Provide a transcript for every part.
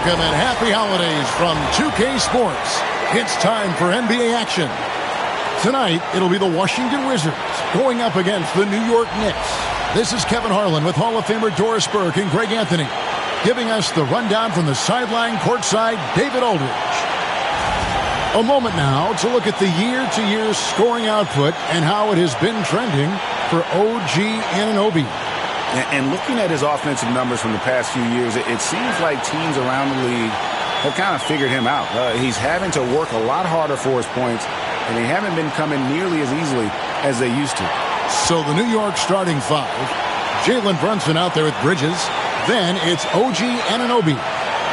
Welcome and happy holidays from 2K Sports. It's time for NBA action. Tonight, it'll be the Washington Wizards going up against the New York Knicks. This is Kevin Harlan with Hall of Famer Doris Burke and Greg Anthony, giving us the rundown from the sideline courtside, David Aldridge. A moment now to look at the year-to-year scoring output and how it has been trending for OG Anunoby. And looking at his offensive numbers from the past few years, it seems like teams around the league have kind of figured him out. He's having to work a lot harder for his points, and they haven't been coming nearly as easily as they used to. So the New York starting five, Jalen Brunson out there with Bridges. Then it's OG Anunoby.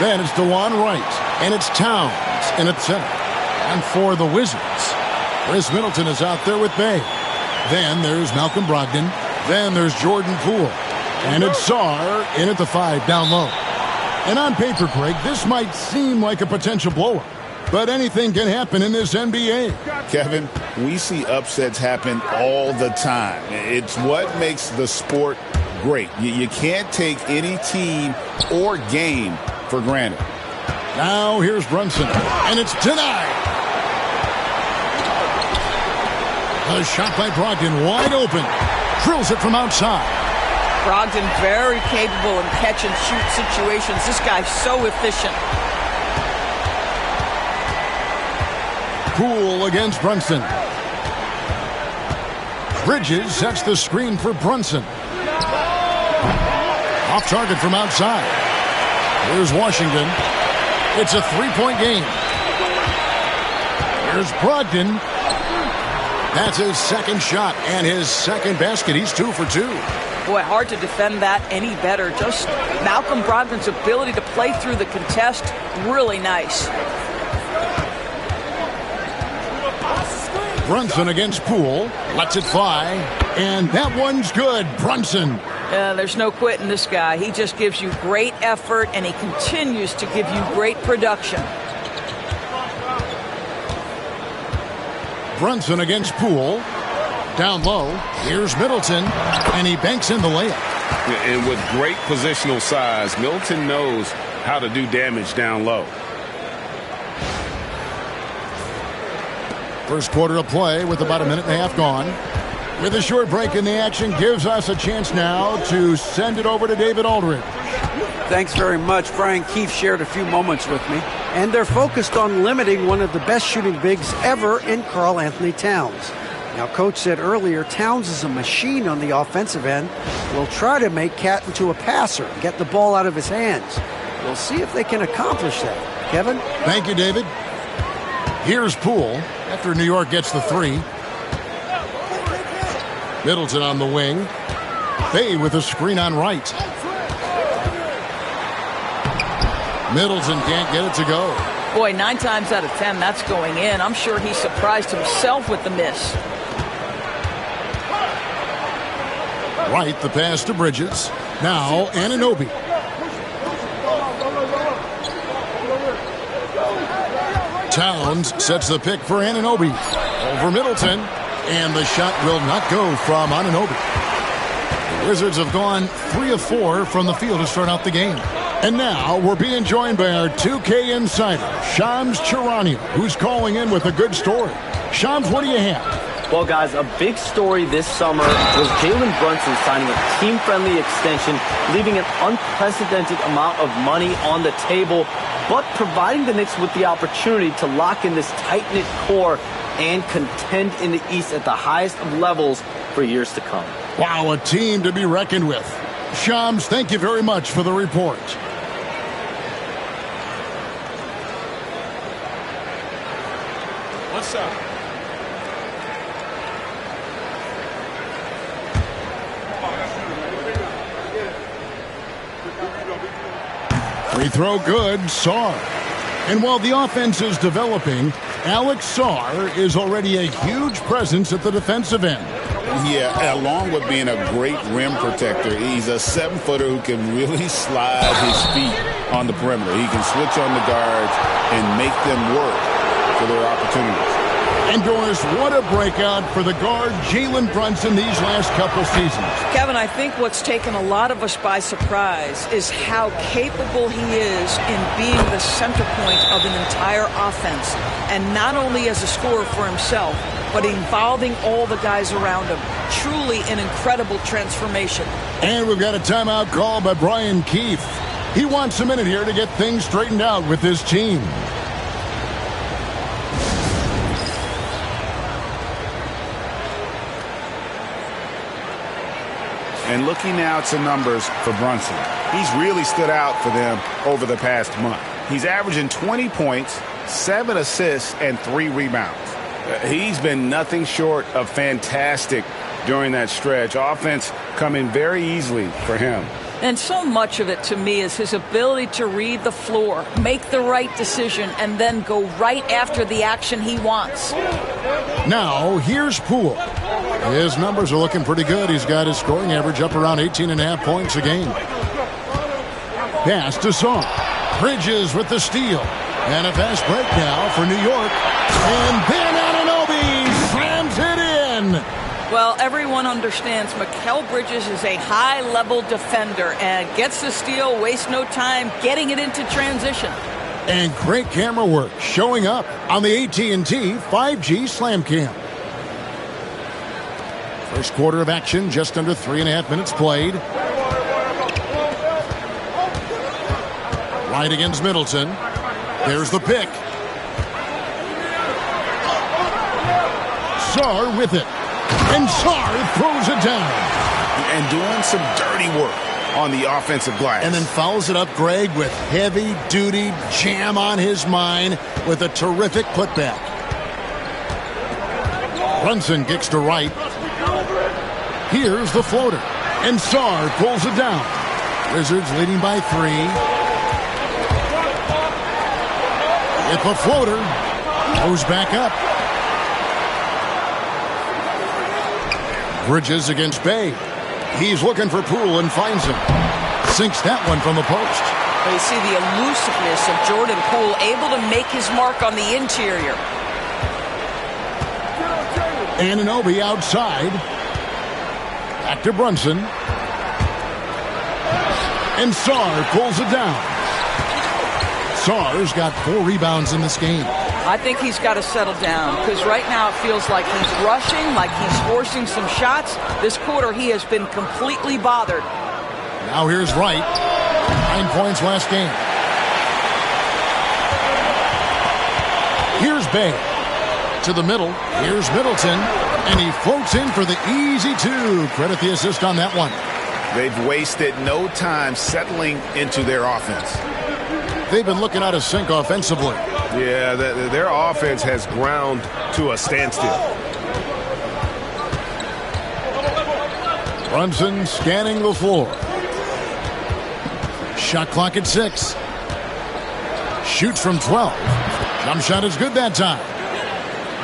Then it's DeJuan Wright. And it's Towns in at center. And for the Wizards, Chris Middleton is out there with Bay. Then there's Malcolm Brogdon. Then there's Jordan Poole. And it's Sarr in at the 5 down low. And on paper, Greg, this might seem like a potential blowout. But anything can happen in this NBA. Kevin, we see upsets happen all the time. It's what makes the sport great. You can't take any team or game for granted. Now here's Brunson. And it's denied. A shot by Brogdon wide open. Drills it from outside. Brogdon very capable in catch-and-shoot situations. This guy's so efficient. Poole against Brunson. Bridges sets the screen for Brunson. Off target from outside. Here's Washington. It's a three-point game. Here's Brogdon. That's his second shot and his second basket. He's 2 for 2. Boy, hard to defend that any better. Just Malcolm Brogdon's ability to play through the contest, really nice. Brunson against Poole. Lets it fly. And that one's good. Brunson. There's no quitting this guy. He just gives you great effort, and he continues to give you great production. Brunson against Poole. Down low. Here's Middleton. And he banks in the layup. And with great positional size, Middleton knows how to do damage down low. First quarter of play with about a minute and a half gone. With a short break in the action, gives us a chance now to send it over to David Aldridge. Thanks very much. Brian Keefe shared a few moments with me. And they're focused on limiting one of the best shooting bigs ever in Karl Anthony Towns. Now, Coach said earlier, Towns is a machine on the offensive end. We'll try to make Cat into a passer and get the ball out of his hands. We'll see if they can accomplish that. Kevin? Thank you, David. Here's Poole after New York gets the 3. Middleton on the wing. Bay with a screen on right. Middleton can't get it to go. Boy, 9 times out of 10, that's going in. I'm sure he surprised himself with the miss. Right, the pass to Bridges. Now, Anunoby. Towns sets the pick for Anunoby. Over Middleton. And the shot will not go from Anunoby. The Wizards have gone 3 of 4 from the field to start out the game. And now we're being joined by our 2K insider, Shams Charania, who's calling in with a good story. Shams, what do you have? Well, guys, a big story this summer was Jalen Brunson signing a team-friendly extension, leaving an unprecedented amount of money on the table, but providing the Knicks with the opportunity to lock in this tight-knit core and contend in the East at the highest of levels for years to come. Wow, a team to be reckoned with. Shams, thank you very much for the report. What's up? Free throw good, Sarr. And while the offense is developing, Alex Sarr is already a huge presence at the defensive end. Yeah, along with being a great rim protector, he's a 7-footer who can really slide his feet on the perimeter. He can switch on the guards and make them work for their opportunities. And Doris, what a breakout for the guard Jalen Brunson these last couple seasons. Kevin, I think what's taken a lot of us by surprise is how capable he is in being the center point of an entire offense. And not only as a scorer for himself, but involving all the guys around him. Truly an incredible transformation. And we've got a timeout call by Brian Keefe. He wants a minute here to get things straightened out with his team. And looking now at some numbers for Brunson. He's really stood out for them over the past month. He's averaging 20 points, 7 assists, and 3 rebounds. He's been nothing short of fantastic during that stretch. Offense coming very easily for him. And so much of it, to me, is his ability to read the floor, make the right decision, and then go right after the action he wants. Now, here's Poole. His numbers are looking pretty good. He's got his scoring average up around 18.5 points a game. Pass to Song. Bridges with the steal. And a fast break now for New York. And Ben Anunoby slams it in. Well, everyone understands Mikal Bridges is a high-level defender and gets the steal, wastes no time getting it into transition. And great camera work showing up on the AT&T 5G Slam Cam. First quarter of action, just under 3.5 minutes played. Right against Middleton. There's the pick. Sarr with it. And Sarr throws it down. And doing some dirty work on the offensive glass. And then follows it up, Greg, with heavy-duty jam on his mind with a terrific putback. Brunson kicks to right. Here's the floater. And Sarr pulls it down. Wizards leading by 3. With the floater. Goes back up. Bridges against Bay. He's looking for Poole and finds him. Sinks that one from the post. You see the elusiveness of Jordan Poole, able to make his mark on the interior. Anunoby outside. Back to Brunson. And Sarr pulls it down. Sarr's got 4 rebounds in this game. I think he's got to settle down because right now it feels like he's rushing, like he's forcing some shots. This quarter he has been completely bothered. Now here's Wright. 9 points last game. Here's Bay. To the middle. Here's Middleton. And he floats in for the easy 2. Credit the assist on that one. They've wasted no time settling into their offense. They've been looking out of sync offensively. Yeah, their offense has ground to a standstill. Brunson scanning the floor. Shot clock at 6. Shoots from 12. Jump shot is good that time.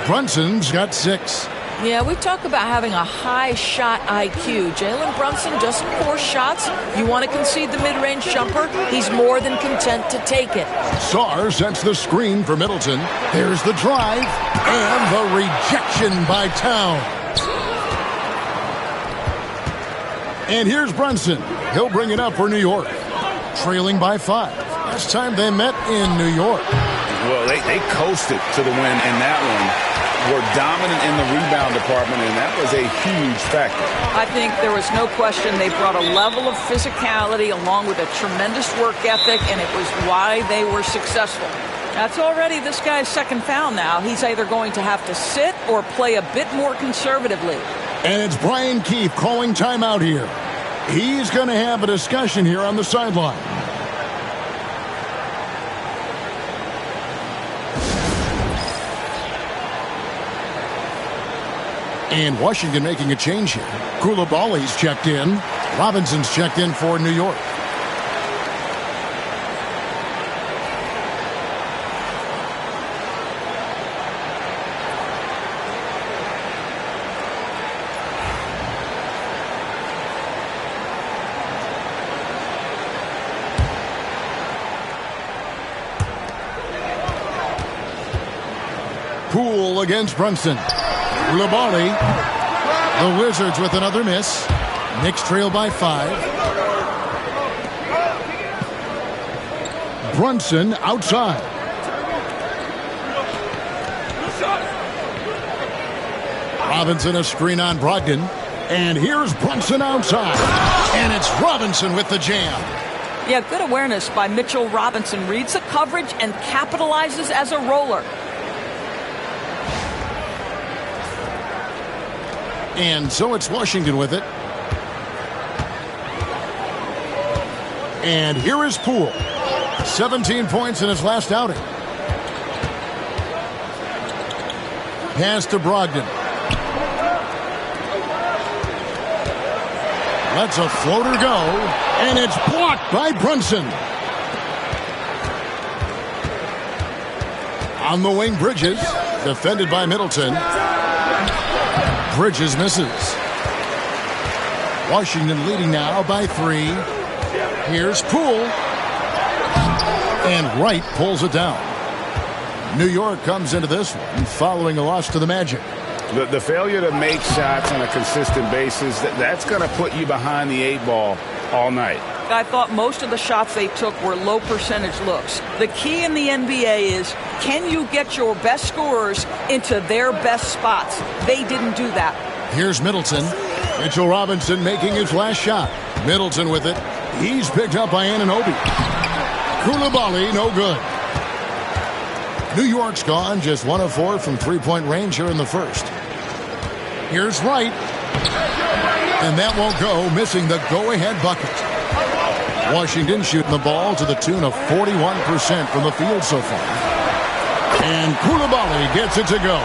Brunson's got 6. Yeah, we talk about having a high shot IQ. Jalen Brunson doesn't force shots. You want to concede the mid-range jumper, he's more than content to take it. Sarr sets the screen for Middleton. There's the drive and the rejection by Towns. And here's Brunson. He'll bring it up for New York. Trailing by 5. Last time they met in New York. Well, they coasted to the win in that one. Were dominant in the rebound department, and that was a huge factor. I think there was no question they brought a level of physicality along with a tremendous work ethic, and it was why they were successful. That's already this guy's second foul now. He's either going to have to sit or play a bit more conservatively. And it's Brian Keefe calling timeout here. He's going to have a discussion here on the sideline. And Washington making a change here. Koulibaly's checked in. Robinson's checked in for New York. Poole against Brunson. Labali. The Wizards with another miss. Knicks trail by 5. Brunson outside. Robinson a screen on Brogdon. And here's Brunson outside. And it's Robinson with the jam. Yeah, good awareness by Mitchell Robinson. Reads the coverage and capitalizes as a roller. And so it's Washington with it. And here is Poole. 17 points in his last outing. Pass to Brogdon. Lets a floater go, and it's blocked by Brunson. On the wing, Bridges, defended by Middleton. Bridges misses. Washington leading now by 3. Here's Poole. And Wright pulls it down. New York comes into this one following a loss to the Magic. The failure to make shots on a consistent basis, that's going to put you behind the 8 ball all night. I thought most of the shots they took were low percentage looks. The key in the NBA is, can you get your best scorers into their best spots? They didn't do that. Here's Middleton. Mitchell Robinson making his last shot. Middleton with it. He's picked up by Anunoby. Koulibaly, no good. New York's gone, just 1 of 4 from three-point range here in the first. Here's Wright. And that won't go, missing the go-ahead bucket. Washington shooting the ball to the tune of 41% from the field so far. And Koulibaly gets it to go.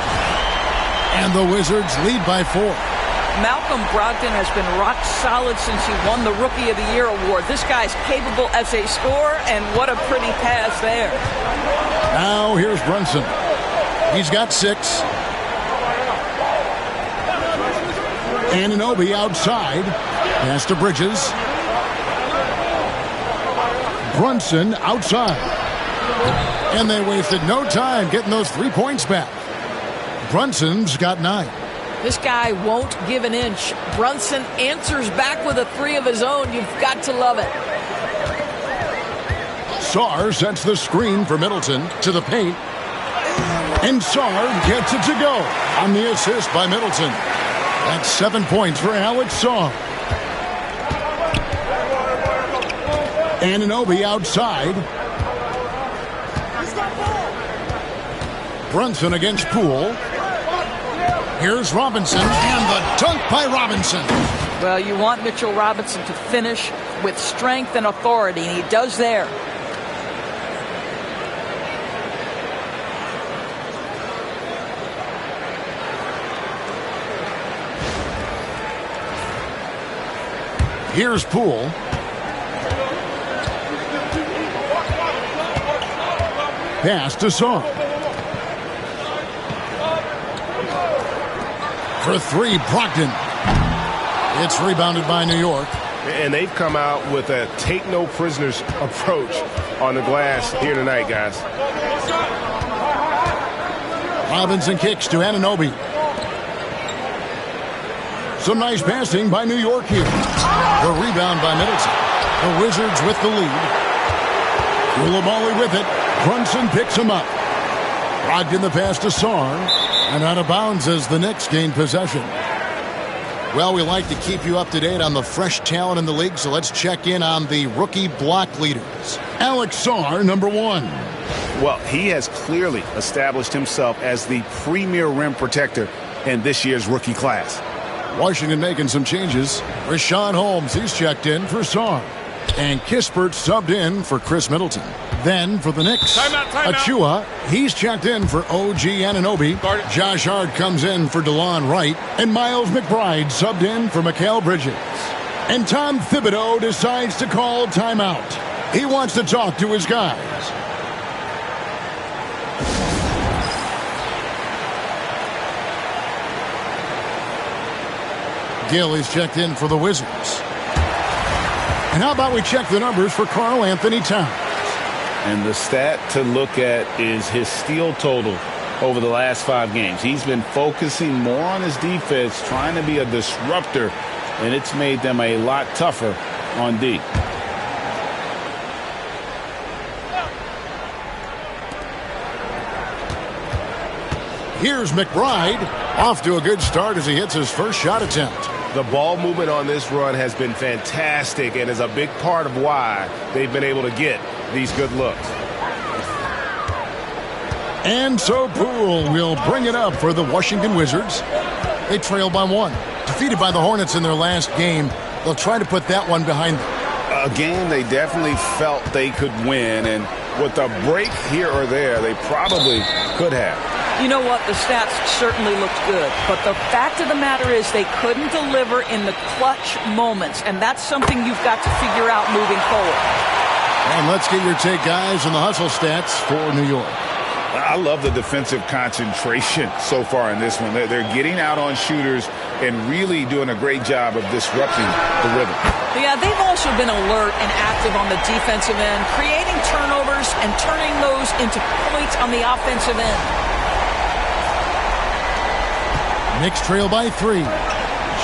And the Wizards lead by 4. Malcolm Brogdon has been rock solid since he won the Rookie of the Year award. This guy's capable as a scorer, and what a pretty pass there. Now here's Brunson. He's got 6. Anunoby outside. Pass to Bridges. Brunson outside. And they wasted no time getting those 3 points back. Brunson's got 9. This guy won't give an inch. Brunson answers back with a 3 of his own. You've got to love it. Sarr sets the screen for Middleton to the paint. And Sarr gets it to go on the assist by Middleton. That's 7 points for Alex Sarr. Anunoby outside. Brunson against Poole. Here's Robinson, and the dunk by Robinson. Well, you want Mitchell Robinson to finish with strength and authority, and he does there. Here's Poole. Pass to Sarr. For 3, Brogdon. It's rebounded by New York. And they've come out with a take-no-prisoners approach on the glass here tonight, guys. Robinson kicks to Anunoby. Some nice passing by New York here. The rebound by Middleton. The Wizards with the lead. Koulibaly with it. Brunson picks him up. Brogdon the pass to Sarr. And out of bounds as the Knicks gain possession. Well, we like to keep you up to date on the fresh talent in the league, so let's check in on the rookie block leaders. Alex Sarr, number 1. Well, he has clearly established himself as the premier rim protector in this year's rookie class. Washington making some changes. Rashawn Holmes, he's checked in for Sarr. And Kispert subbed in for Chris Middleton. Then for the Knicks, Achua, he's checked in for OG Anunoby. Josh Hart comes in for DeLon Wright. And Miles McBride subbed in for Mikal Bridges. And Tom Thibodeau decides to call timeout. He wants to talk to his guys. Gill is checked in for the Wizards. And how about we check the numbers for Karl Anthony Towns? And the stat to look at is his steal total over the last 5 games. He's been focusing more on his defense, trying to be a disruptor, and it's made them a lot tougher on D. Here's McBride, off to a good start as he hits his first shot attempt. The ball movement on this run has been fantastic and is a big part of why they've been able to get these good looks. And so Poole will bring it up for the Washington Wizards. They trail by 1. Defeated by the Hornets in their last game, they'll try to put that one behind them. A game they definitely felt they could win, and with a break here or there, they probably could have. You know what? The stats certainly looked good, but the fact of the matter is they couldn't deliver in the clutch moments, and that's something you've got to figure out moving forward. And let's get your take, guys, on the hustle stats for New York. I love the defensive concentration so far in this one. They're getting out on shooters and really doing a great job of disrupting the rhythm. Yeah, they've also been alert and active on the defensive end, creating turnovers and turning those into points on the offensive end. Knicks trail by 3.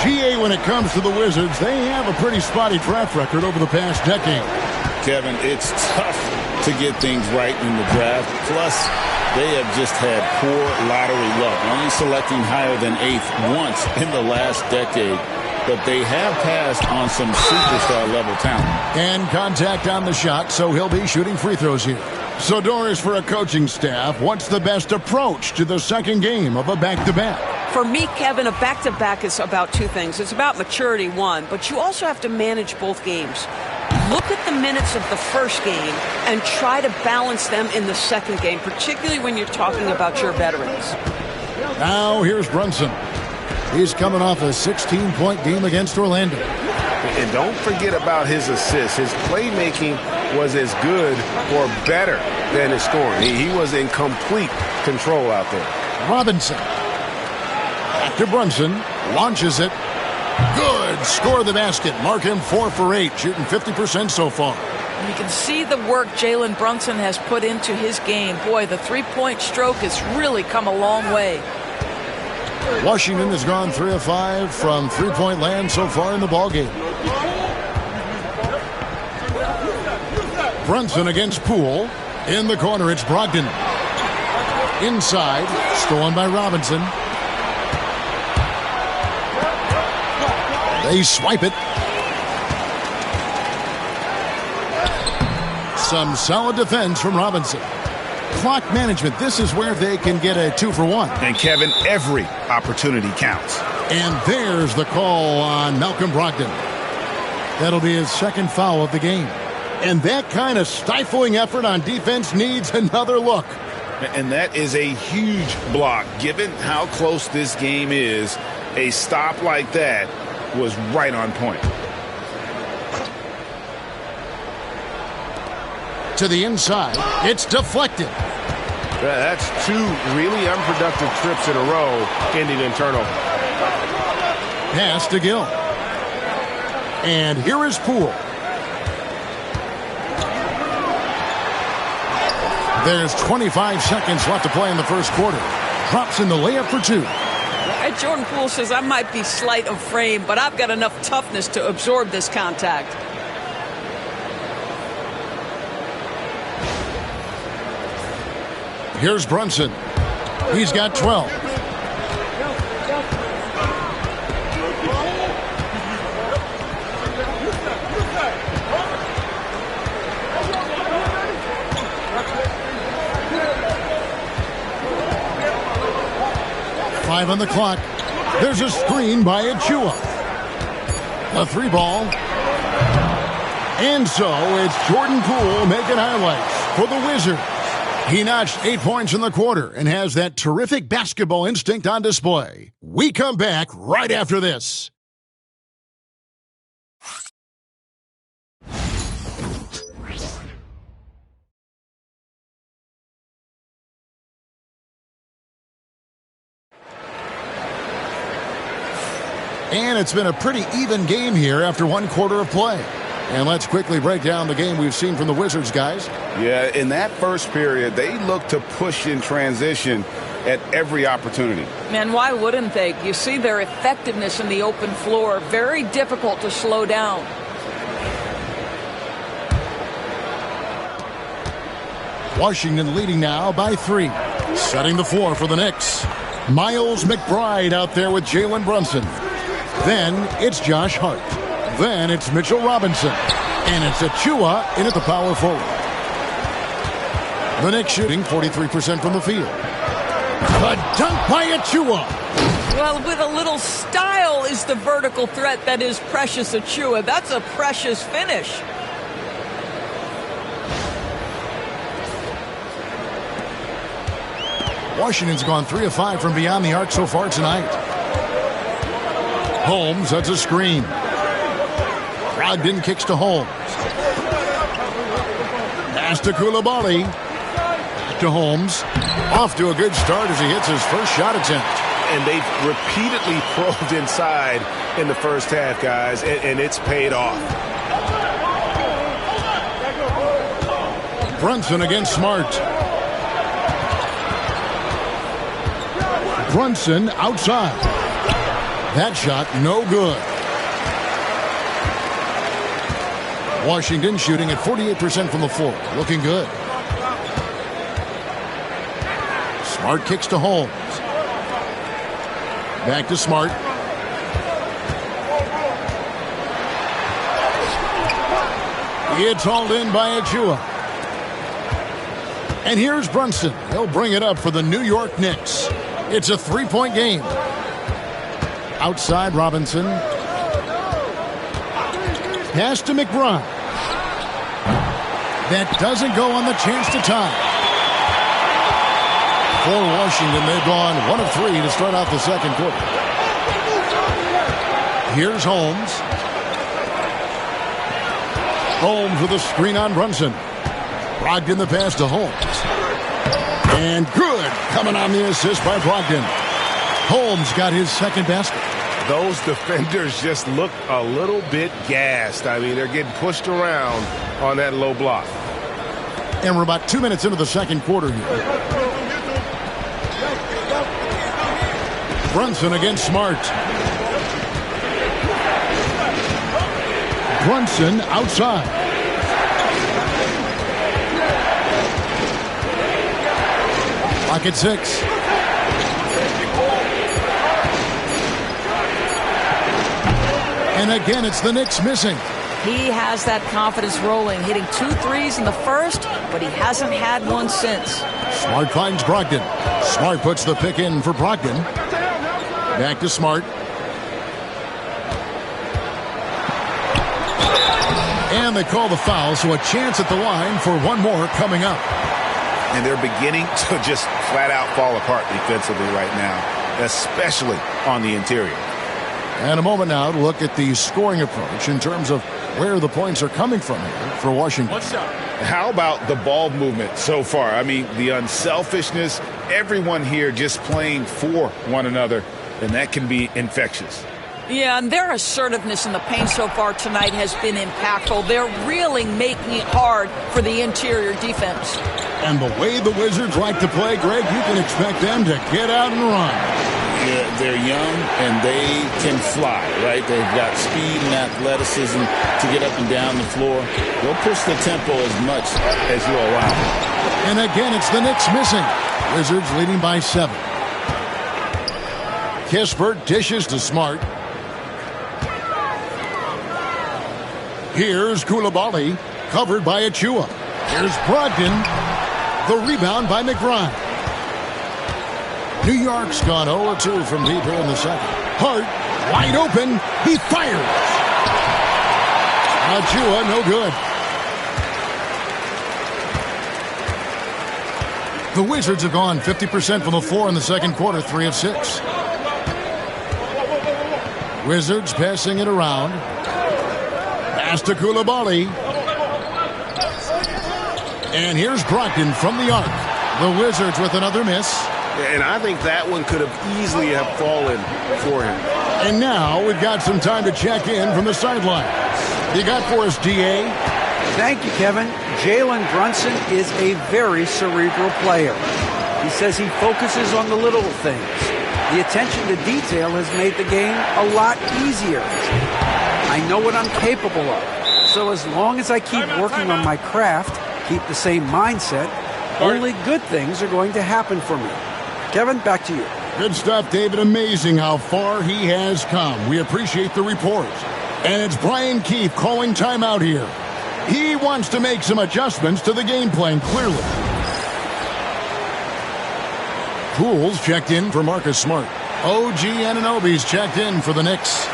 GA, when it comes to the Wizards, they have a pretty spotty draft record over the past decade. Kevin, it's tough to get things right in the draft. Plus, they have just had poor lottery luck, only selecting higher than 8th once in the last decade. But they have passed on some superstar-level talent. And contact on the shot, so he'll be shooting free throws here. So, Doris, for a coaching staff, what's the best approach to the second game of a back-to-back? For me, Kevin, a back-to-back is about 2 things. It's about maturity, 1, but you also have to manage both games. Look at the minutes of the first game and try to balance them in the second game, particularly when you're talking about your veterans. Now, here's Brunson. He's coming off a 16-point game against Orlando. And don't forget about his assists. His playmaking was as good or better than his scoring. He was in complete control out there. Robinson. After Brunson, launches it. Good. Score the basket. Mark him 4 for 8, shooting 50% so far. You can see the work Jalen Brunson has put into his game. Boy, the three-point stroke has really come a long way. Washington has gone 3 of 5 from three-point land so far in the ballgame. Brunson against Poole. In the corner, it's Brogdon. Inside, stolen by Robinson. They swipe it. Some solid defense from Robinson. Clock management, this is where they can get a 2 for 1. And, Kevin, every opportunity counts. And there's the call on Malcolm Brogdon. That'll be his second foul of the game. And that kind of stifling effort on defense needs another look. And that is a huge block. Given how close this game is, a stop like that was right on point. To the inside, it's deflected. That's 2 really unproductive trips in a row ending in turnover. Pass to Gill. And here is Poole. There's 25 seconds left to play in the first quarter. Drops in the layup for 2. Jordan Poole says, I might be slight of frame, but I've got enough toughness to absorb this contact. Here's Brunson. He's got 12. Five on the clock. There's a screen by Achua. A 3 ball. And so it's Jordan Poole making highlights for the Wizards. He notched 8 points in the quarter and has that terrific basketball instinct on display. We come back right after this. And it's been a pretty even game here after 1 quarter of play. And let's quickly break down the game we've seen from the Wizards, guys. Yeah, in that first period, they looked to push in transition at every opportunity. Man, why wouldn't they? You see their effectiveness in the open floor. Very difficult to slow down. Washington leading now by 3. Setting the floor for the Knicks. Miles McBride out there with Jalen Brunson. Then it's Josh Hart. Then it's Mitchell Robinson. And it's Achua in at the power forward. The Knicks shooting 43% from the field. A dunk by Achua. Well, with a little style is the vertical threat that is Precious Achua. That's a precious finish. Washington's gone 3 of 5 from beyond the arc so far tonight. Holmes, that's a screen. Brogdon kicks to Holmes. Pass to Coulibaly. Back to Holmes. Off to a good start as he hits his first shot attempt. And they've repeatedly probed inside in the first half, guys, and it's paid off. Brunson against Smart. Brunson outside. That shot no good. Washington shooting at 48% from the floor. Looking good. Smart kicks to Holmes. Back to Smart. It's hauled in by Achua. And here's Brunson. He'll bring it up for the New York Knicks. It's a 3-point game. Outside Robinson. Pass to McBride. That doesn't go on the chance to tie. For Washington, they've gone 1 of 3 to start out the second quarter. Here's Holmes. Holmes with a screen on Brunson. Brogdon the pass to Holmes. And good coming on the assist by Brogdon. Holmes got his second basket. Those defenders just look a little bit gassed. I mean, they're getting pushed around on that low block. And we're about 2 minutes into the second quarter here. Brunson against Smart. Brunson outside. Clock at 6. And again, it's the Knicks missing. He has that confidence rolling, hitting 2 threes in the first, but he hasn't had one since. Smart finds Brogdon. Smart puts the pick in for Brogdon. Back to Smart. And they call the foul, so a chance at the line for one more coming up. And they're beginning to just flat out fall apart defensively right now, especially on the interior. And a moment now to look at the scoring approach in terms of where the points are coming from here for Washington. How about the ball movement so far? I mean, the unselfishness, everyone here just playing for one another, and that can be infectious. Yeah, and their assertiveness in the paint so far tonight has been impactful. They're really making it hard for the interior defense. And the way the Wizards like to play, Greg, you can expect them to get out and run. Yeah, they're young and they can fly, right? They've got speed and athleticism to get up and down the floor. They'll push the tempo as much as you allow. And again, it's the Knicks missing. Wizards leading by 7. Kispert dishes to Smart. Here's Coulibaly, covered by Achua. Here's Brogdon. The rebound by McBride. New York's gone 0-2 from deep here in the second. Hart, wide open. He fires. Achua, no good. The Wizards have gone 50% from the floor in the second quarter, 3 of 6. Wizards passing it around. Pass to Coulibaly. And here's Brogdon from the arc. The Wizards with another miss. And I think that one could have easily have fallen for him. And now we've got some time to check in from the sideline. you got for us, D.A.? Thank you, Kevin. Jalen Brunson is a very cerebral player. He says he focuses on the little things. The attention to detail has made the game a lot easier. I know what I'm capable of. So as long as I keep working on my craft, keep the same mindset, only good things are going to happen for me. Kevin, back to you. Good stuff, David. Amazing how far he has come. We appreciate the report. And it's Brian Keefe calling timeout here. He wants to make some adjustments to the game plan, clearly. Poole's checked in for Marcus Smart. OG Anunoby's checked in for the Knicks.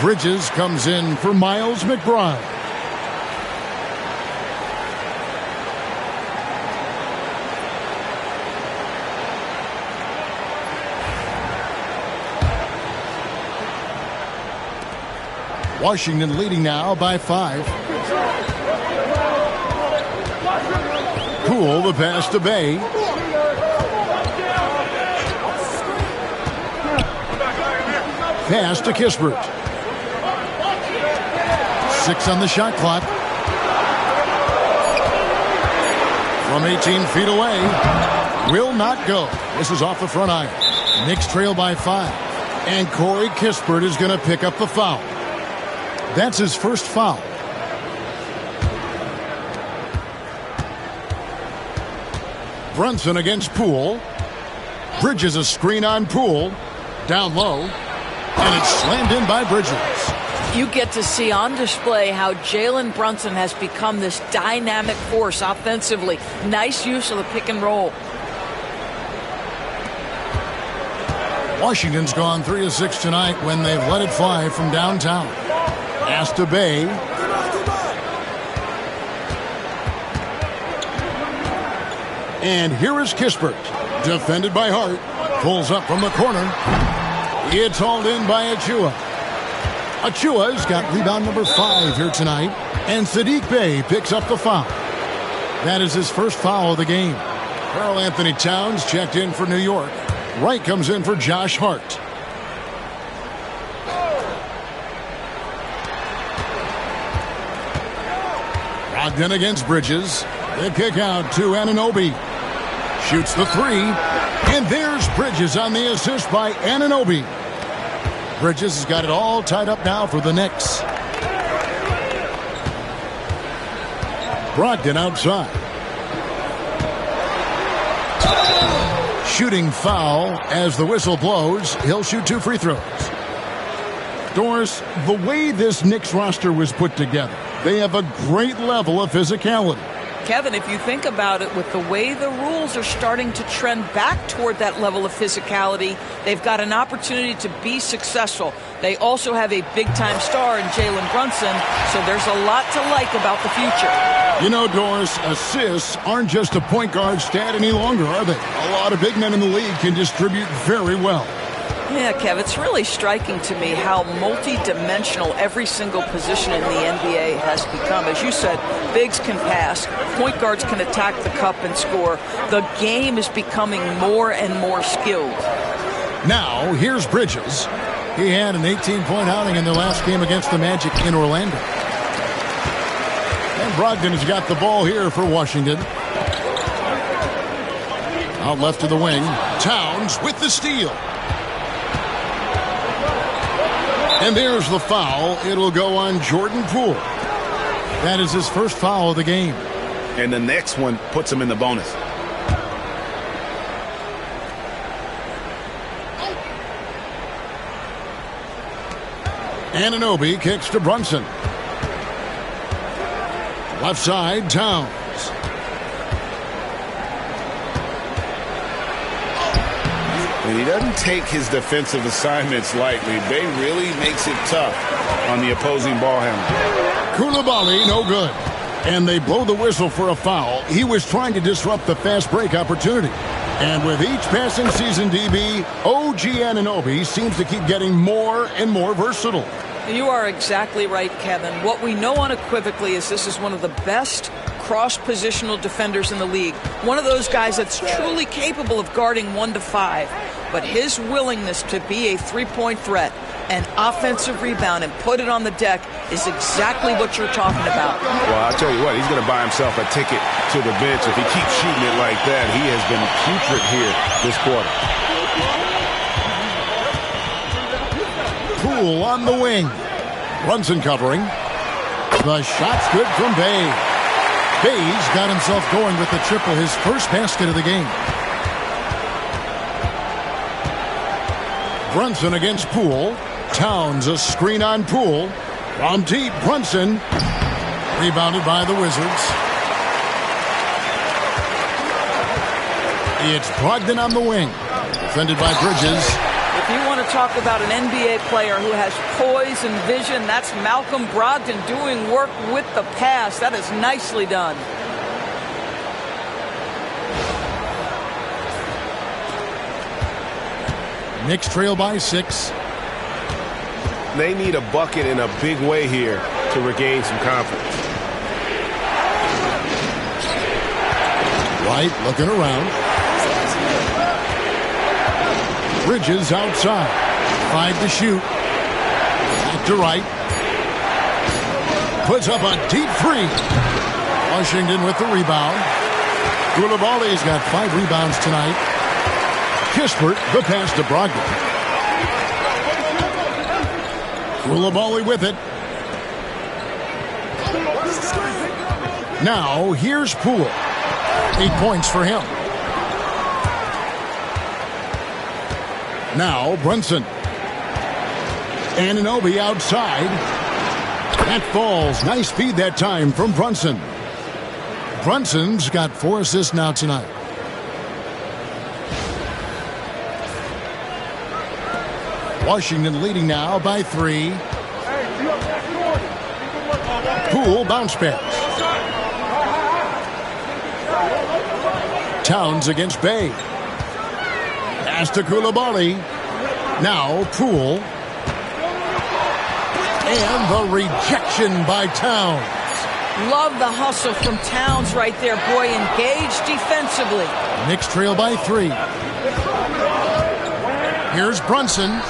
Bridges comes in for Miles McBride. Washington leading now by 5. Poole, the pass to Bay. Pass to Kispert. 6 on the shot clock. From 18 feet away. Will not go. This is off the front iron. Knicks trail by 5. And Corey Kispert is going to pick up the foul. That's his first foul. Brunson against Poole. Bridges a screen on Poole. Down low. And it's slammed in by Bridges. You get to see on display how Jalen Brunson has become this dynamic force offensively. Nice use of the pick and roll. Washington's gone 3 of 6 tonight when they've let it fly from downtown. Pass to Bay. And here is Kispert. Defended by Hart. Pulls up from the corner. It's hauled in by Achua. Achua's got rebound number 5 here tonight. And Sadiq Bey picks up the foul. That is his first foul of the game. Karl Anthony Towns checked in for New York. Wright comes in for Josh Hart. Brogdon against Bridges. They kick out to Anunoby. Shoots the 3. And there's Bridges on the assist by Anunoby. Bridges has got it all tied up now for the Knicks. Brogdon outside. Shooting foul as the whistle blows. He'll shoot 2 free throws. Doris, the way this Knicks roster was put together, they have a great level of physicality. Kevin, if you think about it, with the way the rules are starting to trend back toward that level of physicality, they've got an opportunity to be successful. They also have a big-time star in Jalen Brunson, so there's a lot to like about the future. You know, Doris, assists aren't just a point guard stat any longer, are they? A lot of big men in the league can distribute very well. Yeah, Kev, it's really striking to me how multi-dimensional every single position in the NBA has become. As you said, bigs can pass, point guards can attack the cup and score. The game is becoming more and more skilled. Now, here's Bridges. He had an 18-point outing in their last game against the Magic in Orlando. And Brogdon has got the ball here for Washington. Out left to the wing. Towns with the steal. And there's the foul. It'll go on Jordan Poole. That is his first foul of the game. And the next one puts him in the bonus. Anunoby kicks to Brunson. Left side, Towns. And he doesn't take his defensive assignments lightly. Bay really makes it tough on the opposing ball handler. Koulibaly, no good. And they blow the whistle for a foul. He was trying to disrupt the fast break opportunity. And with each passing season, DB, OG Anunoby seems to keep getting more and more versatile. You are exactly right, Kevin. What we know unequivocally is this is one of the best cross-positional defenders in the league. One of those guys that's truly capable of guarding 1 to 5. But his willingness to be a three-point threat, an offensive rebound and put it on the deck is exactly what you're talking about. Well, I'll tell you what, he's going to buy himself a ticket to the bench. If he keeps shooting it like that, he has been putrid here this quarter. Poole on the wing. Brunson covering. The shot's good from Bay. Bay's got himself going with the triple, his first basket of the game. Brunson against Poole. Towns a screen on Poole. From deep, Brunson. Rebounded by the Wizards. It's Brogdon on the wing. Defended by Bridges. If you want to talk about an NBA player who has poise and vision, that's Malcolm Brogdon doing work with the pass. That is nicely done. Knicks trail by 6. They need a bucket in a big way here to regain some confidence. Wright looking around. Bridges outside. 5 to shoot. Back to Wright. Puts up a deep 3. Washington with the rebound. Koulibaly's got 5 rebounds tonight. Kispert, the pass to Brogdon. Koulibaly with it. Now, here's Poole. 8 points for him. Now, Brunson. Anunoby outside. That falls. Nice feed that time from Brunson. Brunson's got 4 assists now tonight. Washington leading now by 3. Poole bounce pass. Towns against Bay. Pass to Koulibaly. Now Poole. And the rejection by Towns. Love the hustle from Towns right there. Boy, engaged defensively. Knicks trail by 3. Here's Brunson.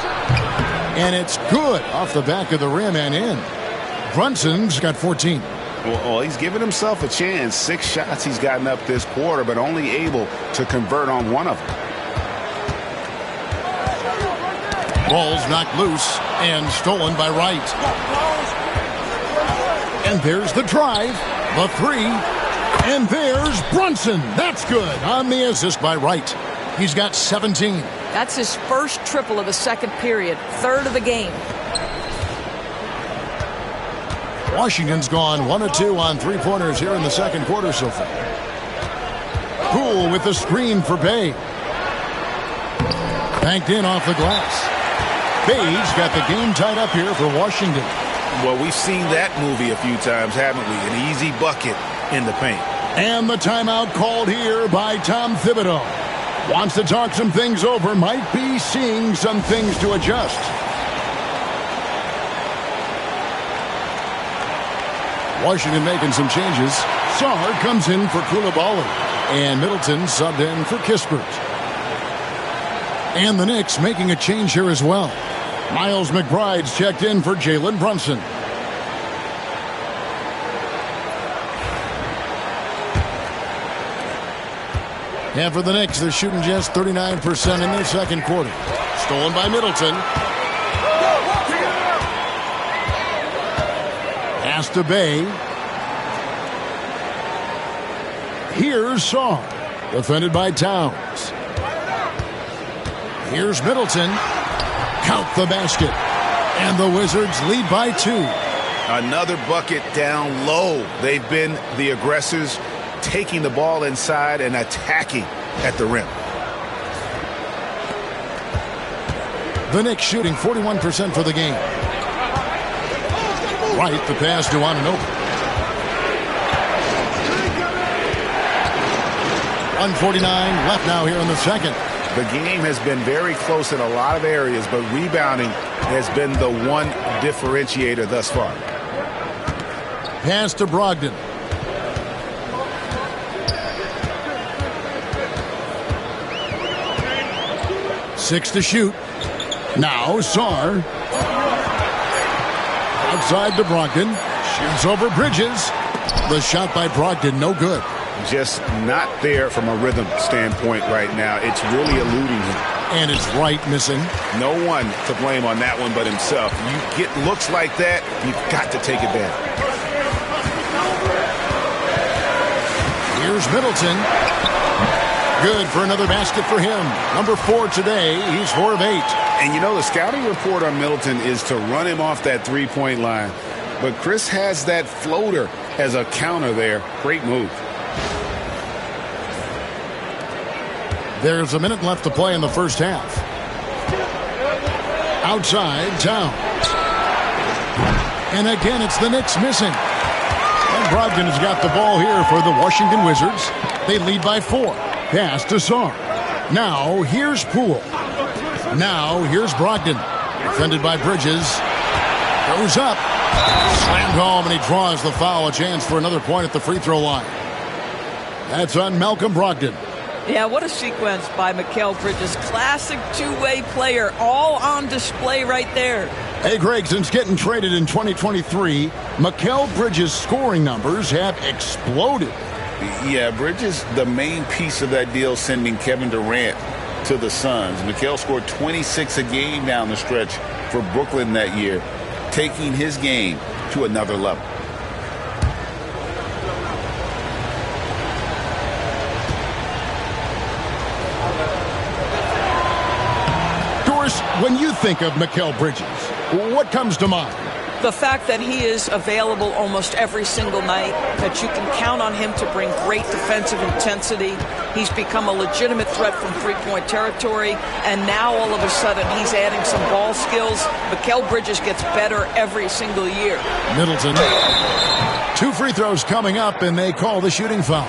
And it's good off the back of the rim and in. Brunson's got 14. Well, he's given himself a chance. 6 shots he's gotten up this quarter, but only able to convert on 1 of them. Ball's knocked loose and stolen by Wright. And there's the drive, the 3, and there's Brunson. That's good on the assist by Wright. He's got 17. That's his first triple of the second period, 3rd of the game. Washington's gone 1 of 2 on 3-pointers here in the second quarter so far. Poole with the screen for Bay. Banked in off the glass. Bay's got the game tied up here for Washington. Well, we've seen that movie a few times, haven't we? An easy bucket in the paint. And the timeout called here by Tom Thibodeau. Wants to talk some things over, might be seeing some things to adjust. Washington making some changes. Sarr comes in for Koulibaly. And Middleton subbed in for Kispert. And the Knicks making a change here as well. Miles McBride's checked in for Jalen Brunson. And for the Knicks, they're shooting just 39% in their second quarter. Stolen by Middleton. Pass to Bay. Here's Sarr. Defended by Towns. Here's Middleton. Count the basket. And the Wizards lead by 2. Another bucket down low. They've been the aggressors, taking the ball inside and attacking at the rim. The Knicks shooting 41% for the game. Wright, the pass to Anunoby. 1:49 left now here in the second. The game has been very close in a lot of areas, but rebounding has been the one differentiator thus far. Pass to Brogdon. Six to shoot. Now Sarr. Outside to Brogdon. Shoots over Bridges. The shot by Brogdon, no good. Just not there from a rhythm standpoint right now. It's really eluding him. And it's Wright missing. No one to blame on that one but himself. You get looks like that, you've got to take advantage. Here's Middleton. Good for another basket for him. Number 4 today. He's 4 of 8. And you know, the scouting report on Middleton is to run him off that three-point line. But Chris has that floater as a counter there. Great move. There's a minute left to play in the first half. Outside, Towns. And again, it's the Knicks missing. And Brogdon has got the ball here for the Washington Wizards. They lead by 4. Pass to Sarr. Now, here's Poole. Now, here's Brogdon. Defended by Bridges. Goes up. Slammed home, and he draws the foul. A chance for another point at the free throw line. That's on Malcolm Brogdon. Yeah, what a sequence by Mikal Bridges. Classic two-way player, all on display right there. Hey, Greg, since getting traded in 2023, Mikal Bridges' scoring numbers have exploded. Yeah, Bridges, the main piece of that deal, sending Kevin Durant to the Suns. Mikal scored 26 a game down the stretch for Brooklyn that year, taking his game to another level. When you think of Mikal Bridges, what comes to mind? The fact that he is available almost every single night, that you can count on him to bring great defensive intensity. He's become a legitimate threat from three-point territory, and now all of a sudden he's adding some ball skills. Mikal Bridges gets better every single year. Middleton. 2 free throws coming up, and they call the shooting foul.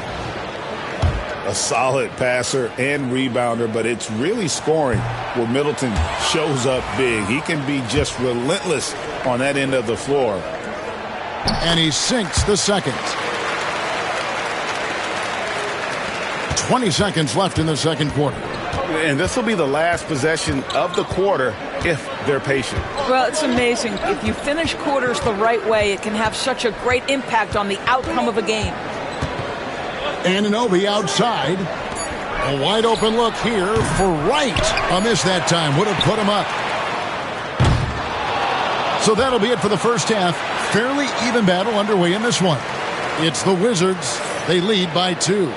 A solid passer and rebounder, but it's really scoring where Middleton shows up big. He can be just relentless on that end of the floor. And he sinks the second. 20 seconds left in the second quarter. And this will be the last possession of the quarter if they're patient. Well, it's amazing. If you finish quarters the right way, it can have such a great impact on the outcome of a game. Anunoby outside. A wide open look here for Wright. A miss that time. Would have put him up. So that'll be it for the first half. Fairly even battle underway in this one. It's the Wizards. They lead by 2.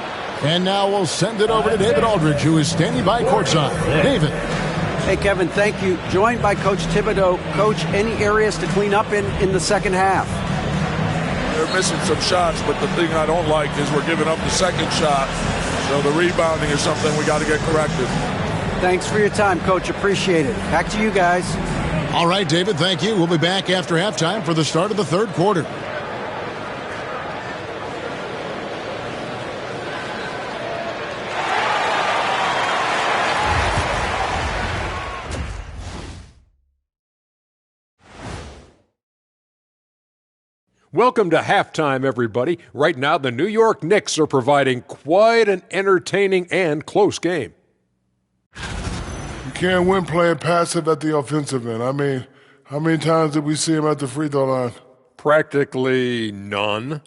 And now we'll send it over to David Aldridge, who is standing by courtside. David. Hey, Kevin, thank you. Joined by Coach Thibodeau. Coach, any areas to clean up in the second half? They're missing some shots, but the thing I don't like is we're giving up the second shot. So the rebounding is something we got to get corrected. Thanks for your time, Coach. Appreciate it. Back to you guys. All right, David, thank you. We'll be back after halftime for the start of the third quarter. Welcome to halftime, everybody. Right now, the New York Knicks are providing quite an entertaining and close game. You can't win playing passive at the offensive end. I mean, how many times did we see him at the free throw line? Practically none.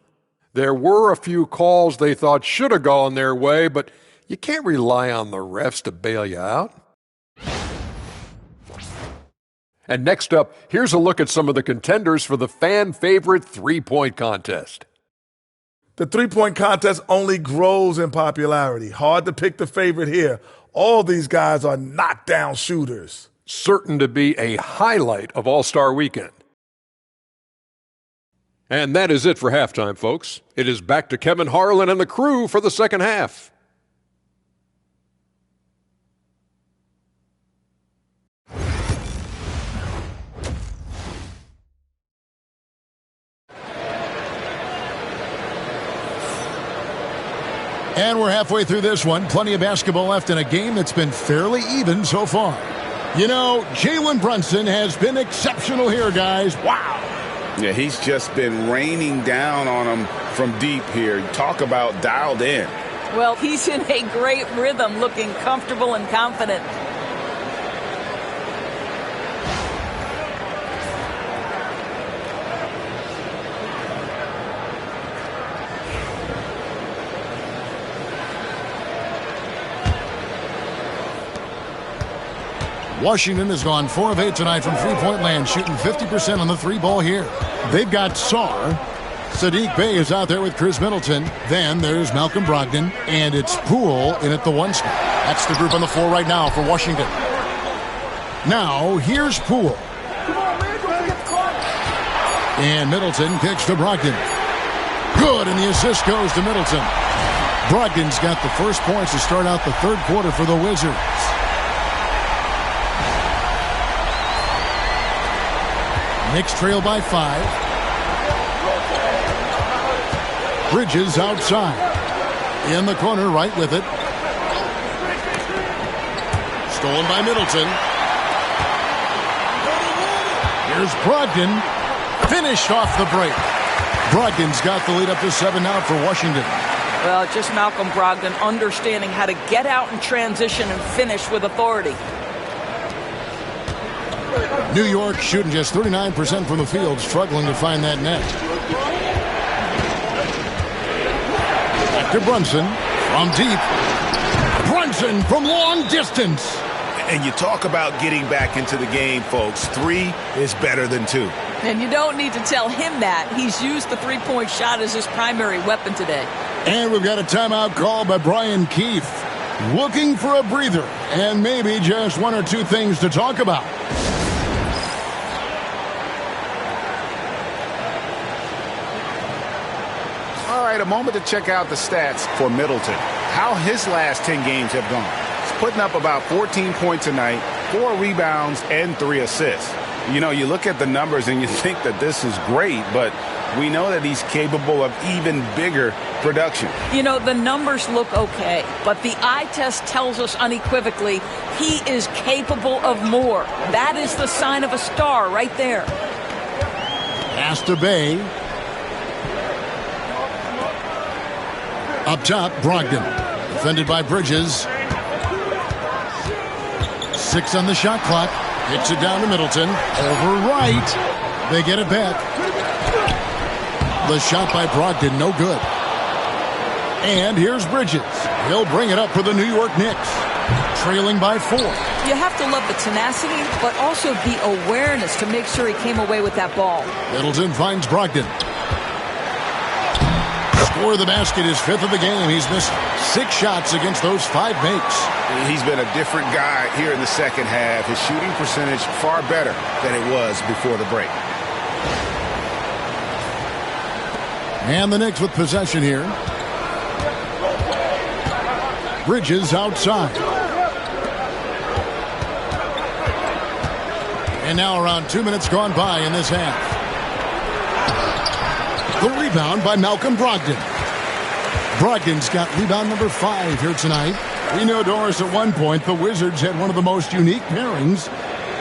There were a few calls they thought should have gone their way, but you can't rely on the refs to bail you out. And next up, here's a look at some of the contenders for the fan-favorite three-point contest. The three-point contest only grows in popularity. Hard to pick the favorite here. All these guys are knockdown shooters. Certain to be a highlight of All-Star Weekend. And that is it for halftime, folks. It is back to Kevin Harlan and the crew for the second half. And we're halfway through this one. Plenty of basketball left in a game that's been fairly even so far. You know, Jalen Brunson has been exceptional here, guys. Wow. Yeah, he's just been raining down on them from deep here. Talk about dialed in. Well, he's in a great rhythm, looking comfortable and confident. Washington has gone 4 of 8 tonight from three-point land, shooting 50% on the three ball here. They've got Sarr. Sadiq Bey is out there with Chris Middleton. Then there's Malcolm Brogdon, and it's Poole in at the 1 spot. That's the group on the floor right now for Washington. Now, here's Poole. And Middleton kicks to Brogdon. Good, and the assist goes to Middleton. Brogdon's got the first points to start out the third quarter for the Wizards. Knicks trail by 5. Bridges outside. In the corner, right with it. Stolen by Middleton. Here's Brogdon. Finished off the break. Brogdon's got the lead up to 7 now for Washington. Well, just Malcolm Brogdon understanding how to get out in transition and finish with authority. New York shooting just 39% from the field, struggling to find that net. Back to Brunson from deep. Brunson from long distance. And you talk about getting back into the game, folks. 3 is better than 2. And you don't need to tell him that. He's used the three-point shot as his primary weapon today. And we've got a timeout call by Brian Keefe. Looking for a breather and maybe just 1 or 2 things to talk about. All right, a moment to check out the stats for Middleton. How his last 10 games have gone. He's putting up about 14 points a night, 4 rebounds, and 3 assists. You know, you look at the numbers and you think that this is great, but we know that he's capable of even bigger production. You know, the numbers look okay, but the eye test tells us unequivocally he is capable of more. That is the sign of a star right there. Pass to Bey. Up top, Brogdon. Defended by Bridges. 6 on the shot clock. Hits it down to Middleton. Over right. They get it back. The shot by Brogdon, no good. And here's Bridges. He'll bring it up for the New York Knicks. Trailing by 4. You have to love the tenacity, but also the awareness to make sure he came away with that ball. Middleton finds Brogdon. Score of the basket is 5th of the game. He's missed 6 shots against those 5 makes. He's been a different guy here in the second half. His shooting percentage far better than it was before the break. And the Knicks with possession here. Bridges outside. And now around 2 minutes gone by in this half. The rebound by Malcolm Brogdon. Brogdon's got rebound number 5 here tonight. We know, Doris, at one point the Wizards had one of the most unique pairings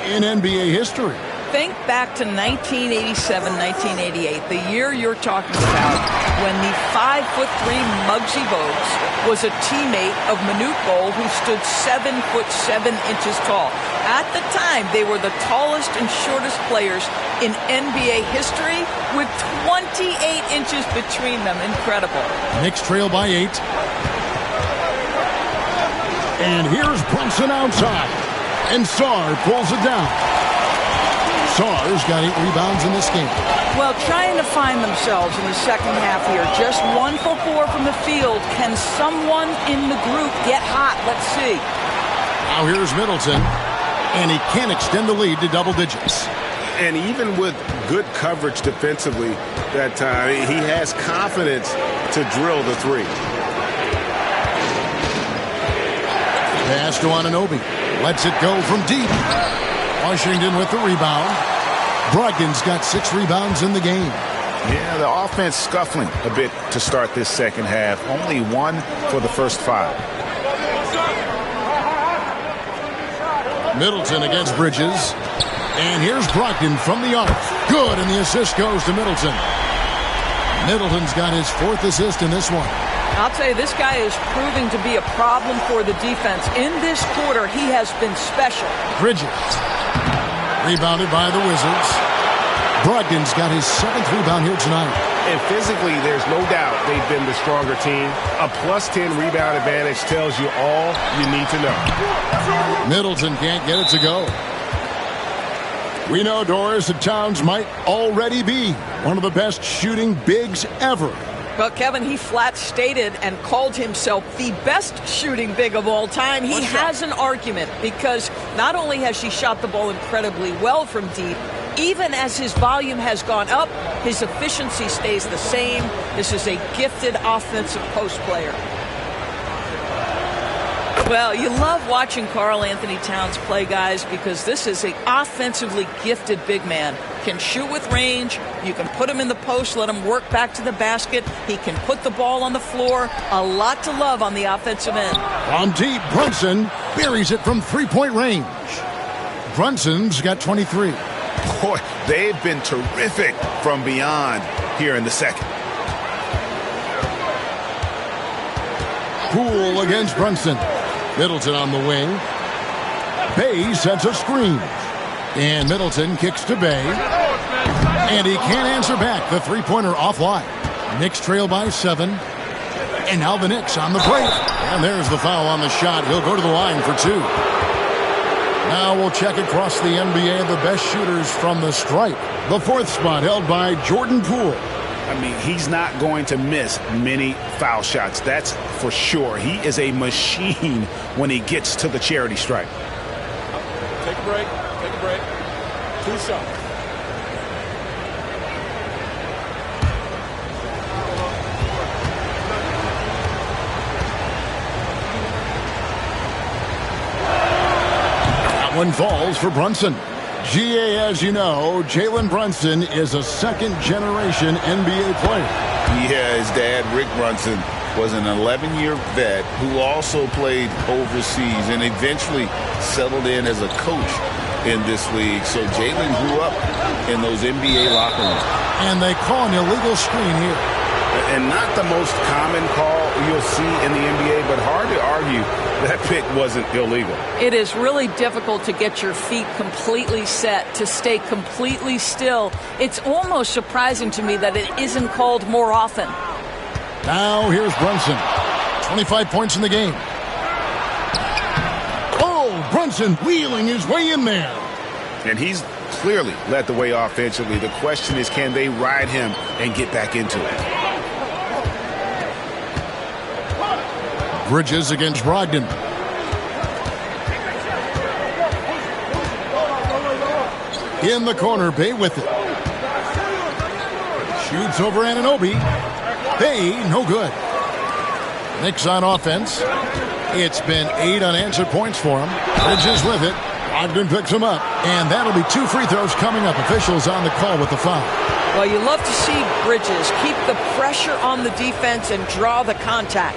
in NBA history. Think back to 1987, 1988, the year you're talking about, when the 5'3" Muggsy Bogues was a teammate of Manute Bol, who stood 7'7" tall. At the time, they were the tallest and shortest players in NBA history, with 28 inches between them. Incredible. Knicks trail by 8. And here's Brunson outside. And Sarr pulls it down. Sarr's got 8 rebounds in this game. Well, trying to find themselves in the second half here. Just 1 for 4 from the field. Can someone in the group get hot? Let's see. Now here's Middleton. And he can't extend the lead to double digits. And even with good coverage defensively that time, he has confidence to drill the 3. Pass to Anunoby. Lets it go from deep. Washington with the rebound. Brogdon's got 6 rebounds in the game. Yeah, the offense scuffling a bit to start this second half. Only 1 for the first 5. Middleton against Bridges. And here's Brogdon from the arc. Good, and the assist goes to Middleton. Middleton's got his 4th assist in this one. I'll tell you, this guy is proving to be a problem for the defense. In this quarter, he has been special. Bridges. Rebounded by the Wizards. Brogdon's got his 7th rebound here tonight. And physically, there's no doubt they've been the stronger team. A +10 rebound advantage tells you all you need to know. Middleton can't get it to go. We know, Doris, that Towns might already be one of the best shooting bigs ever. Well, Kevin, he flat stated and called himself the best shooting big of all time. He has an argument because not only has he shot the ball incredibly well from deep, even as his volume has gone up, his efficiency stays the same. This is a gifted offensive post player. Well, you love watching Karl Anthony Towns play, guys, because this is an offensively gifted big man. Can shoot with range. You can put him in the post, let him work back to the basket. He can put the ball on the floor. A lot to love on the offensive end. On deep, Brunson buries it from three-point range. Brunson's got 23. Boy, they've been terrific from beyond here in the second. Poole against Brunson. Middleton on the wing. Bay sets a screen. And Middleton kicks to Bay. And he can't answer back. The three-pointer offline. Knicks trail by 7. And now the Knicks on the break. And there's the foul on the shot. He'll go to the line for 2. Now we'll check across the NBA the best shooters from the stripe. The 4th spot held by Jordan Poole. I mean, he's not going to miss many foul shots. That's for sure. He is a machine when he gets to the charity stripe. Take a break. Take a break. 2 shots. That one falls for Brunson. GA, as you know, Jalen Brunson is a second-generation NBA player. Yeah, his dad, Rick Brunson, was an 11-year vet who also played overseas and eventually settled in as a coach in this league. So Jalen grew up in those NBA locker rooms. And they call an illegal screen here. And not the most common call you'll see in the NBA, but hard to argue that pick wasn't illegal. It is really difficult to get your feet completely set, to stay completely still. It's almost surprising to me that it isn't called more often. Now here's Brunson. 25 points in the game. Oh, Brunson wheeling his way in there. And he's clearly led the way offensively. The question is, can they ride him and get back into it? Bridges against Brogdon. In the corner, Bay with it. Shoots over Anunoby. Bay, no good. Knicks on offense. It's been 8 unanswered points for him. Bridges with it. Brogdon picks him up. And that'll be 2 free throws coming up. Officials on the call with the foul. Well, you love to see Bridges keep the pressure on the defense and draw the contact.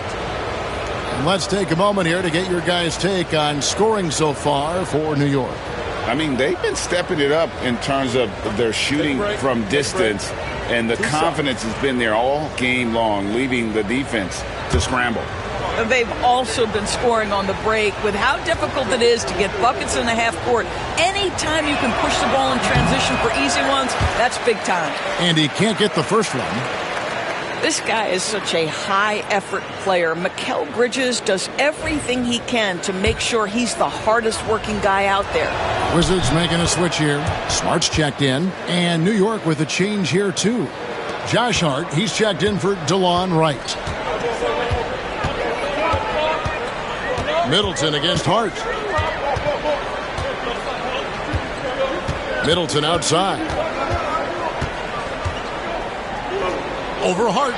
And let's take a moment here to get your guys' take on scoring so far for New York. I mean, they've been stepping it up in terms of their shooting from distance, and the confidence has been there all game long, leaving the defense to scramble. They've also been scoring on the break. With how difficult it is to get buckets in the half court, anytime you can push the ball in transition for easy ones, that's big time. And he can't get the first one. This guy is such a high-effort player. Mikal Bridges does everything he can to make sure he's the hardest-working guy out there. Wizards making a switch here. Smart's checked in. And New York with a change here, too. Josh Hart, he's checked in for DeLon Wright. Middleton against Hart. Middleton outside. Over Hart.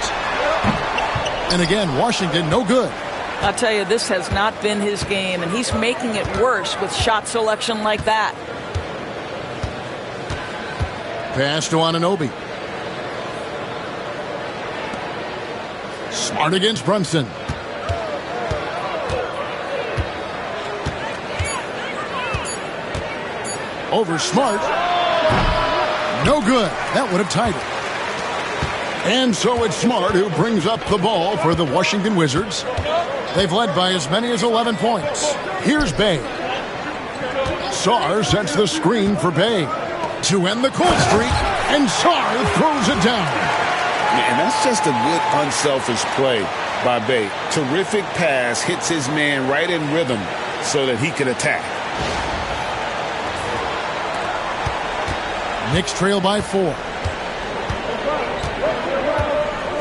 And again, Washington, no good. I'll tell you, this has not been his game, and he's making it worse with shot selection like that. Pass to Anunoby. Smart against Brunson. Over Smart. No good. That would have tied it. And so it's Smart who brings up the ball for the Washington Wizards. They've led by as many as 11 points. Here's Bay. Sarr sets the screen for Bay to end the cold streak, and Sarr throws it down. And that's just a good unselfish play by Bey. Terrific pass, hits his man right in rhythm so that he can attack. Knicks trail by 4.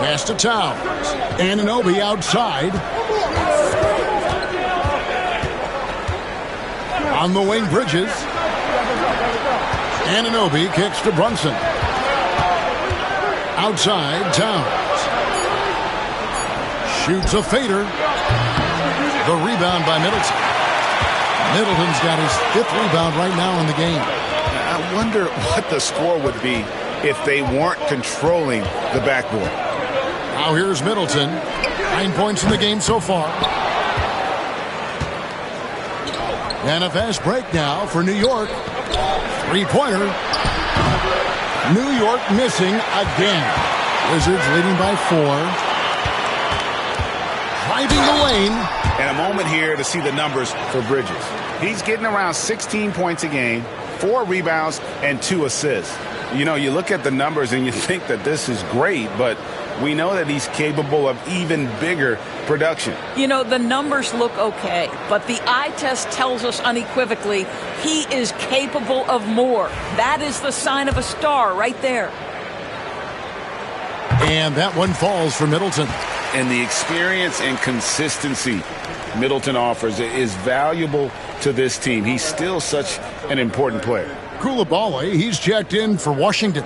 Pass to Towns. Anunoby outside. On the wing, Bridges. Anunoby kicks to Brunson. Outside, Towns. Shoots a fader. The rebound by Middleton. Middleton's got his 5th rebound right now in the game. I wonder what the score would be if they weren't controlling the backboard. Now here's Middleton. 9 points in the game so far. And a fast break now for New York. 3-pointer. New York missing again. Wizards leading by 4. Driving the lane. And a moment here to see the numbers for Bridges. He's getting around 16 points a game, 4 rebounds, and 2 assists. You know, you look at the numbers and you think that this is great, but we know that he's capable of even bigger production. You know, the numbers look okay, but the eye test tells us unequivocally he is capable of more. That is the sign of a star right there. And that one falls for Middleton. And the experience and consistency Middleton offers is valuable to this team. He's still such an important player. Koulibaly, he's checked in for Washington.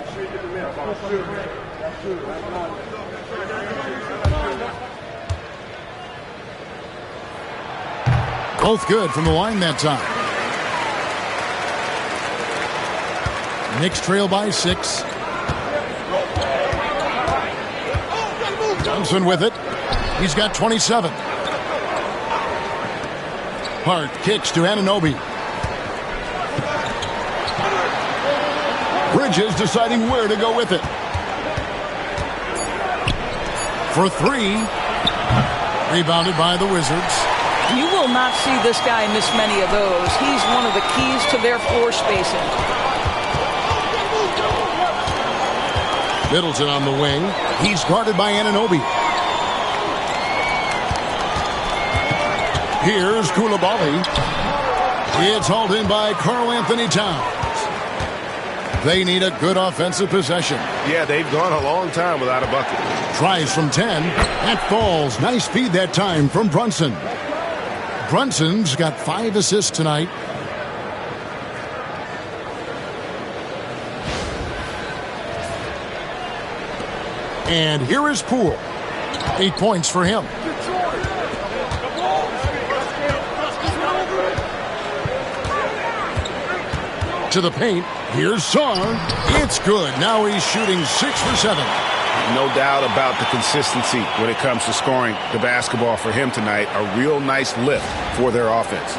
Both good from the line that time. Knicks trail by 6. Johnson with it. He's got 27. Hart kicks to Anunoby. Bridges deciding where to go with it. For 3. Rebounded by the Wizards. You will not see this guy miss many of those. He's one of the keys to their floor spacing. Middleton on the wing. He's guarded by Anunoby. Here's Koulibaly. It's hauled in by Karl-Anthony Towns. They need a good offensive possession. Yeah, they've gone a long time without a bucket. Tries from 10. That falls. Nice feed that time from Brunson. Brunson's got 5 assists tonight. And here is Poole. 8 points for him. To the paint. Here's Song. It's good. Now he's shooting 6 for 7. No doubt about the consistency when it comes to scoring the basketball for him tonight. A real nice lift for their offense.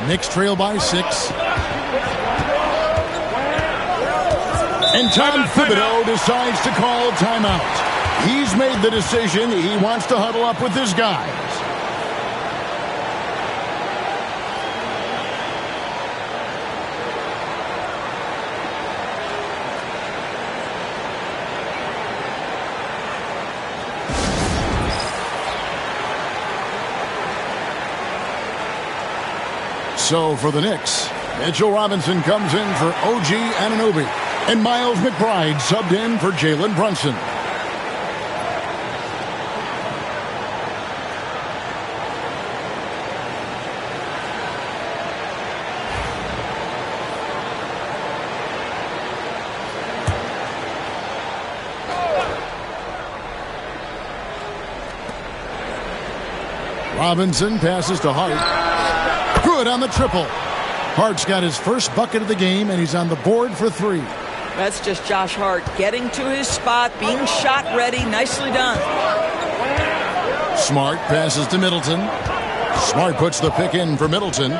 Knicks trail by 6. And Tom Thibodeau decides to call timeout. He's made the decision. He wants to huddle up with his guys. So for the Knicks, Mitchell Robinson comes in for OG Anunoby. And Miles McBride subbed in for Jalen Brunson. Robinson passes to Hart. Good on the triple. Hart's got his first bucket of the game, and he's on the board for 3. That's just Josh Hart getting to his spot, being shot ready. Nicely done. Smart passes to Middleton. Smart puts the pick in for Middleton.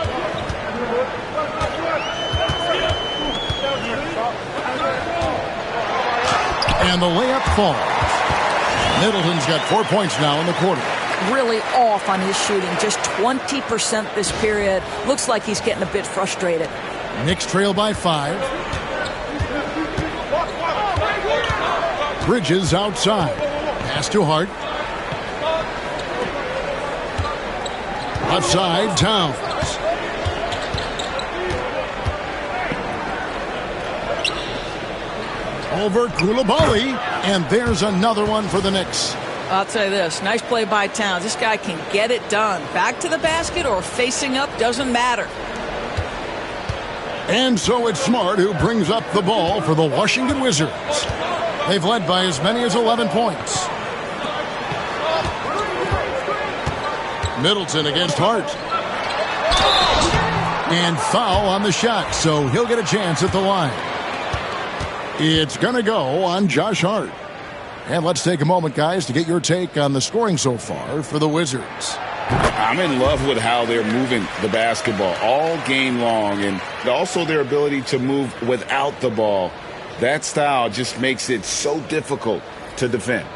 And the layup falls. Middleton's got 4 points now in the quarter. Really off on his shooting. Just 20% this period. Looks like he's getting a bit frustrated. Knicks trail by 5. Bridges outside. Pass to Hart. Left side, Towns. Over Koulibaly, and there's another one for the Knicks. I'll tell you this, nice play by Towns. This guy can get it done. Back to the basket or facing up, doesn't matter. And so it's Smart who brings up the ball for the Washington Wizards. They've led by as many as 11 points. Middleton against Hart. And foul on the shot, so he'll get a chance at the line. It's going to go on Josh Hart. And let's take a moment, guys, to get your take on the scoring so far for the Wizards. I'm in love with how they're moving the basketball all game long, and also their ability to move without the ball. That style just makes it so difficult to defend.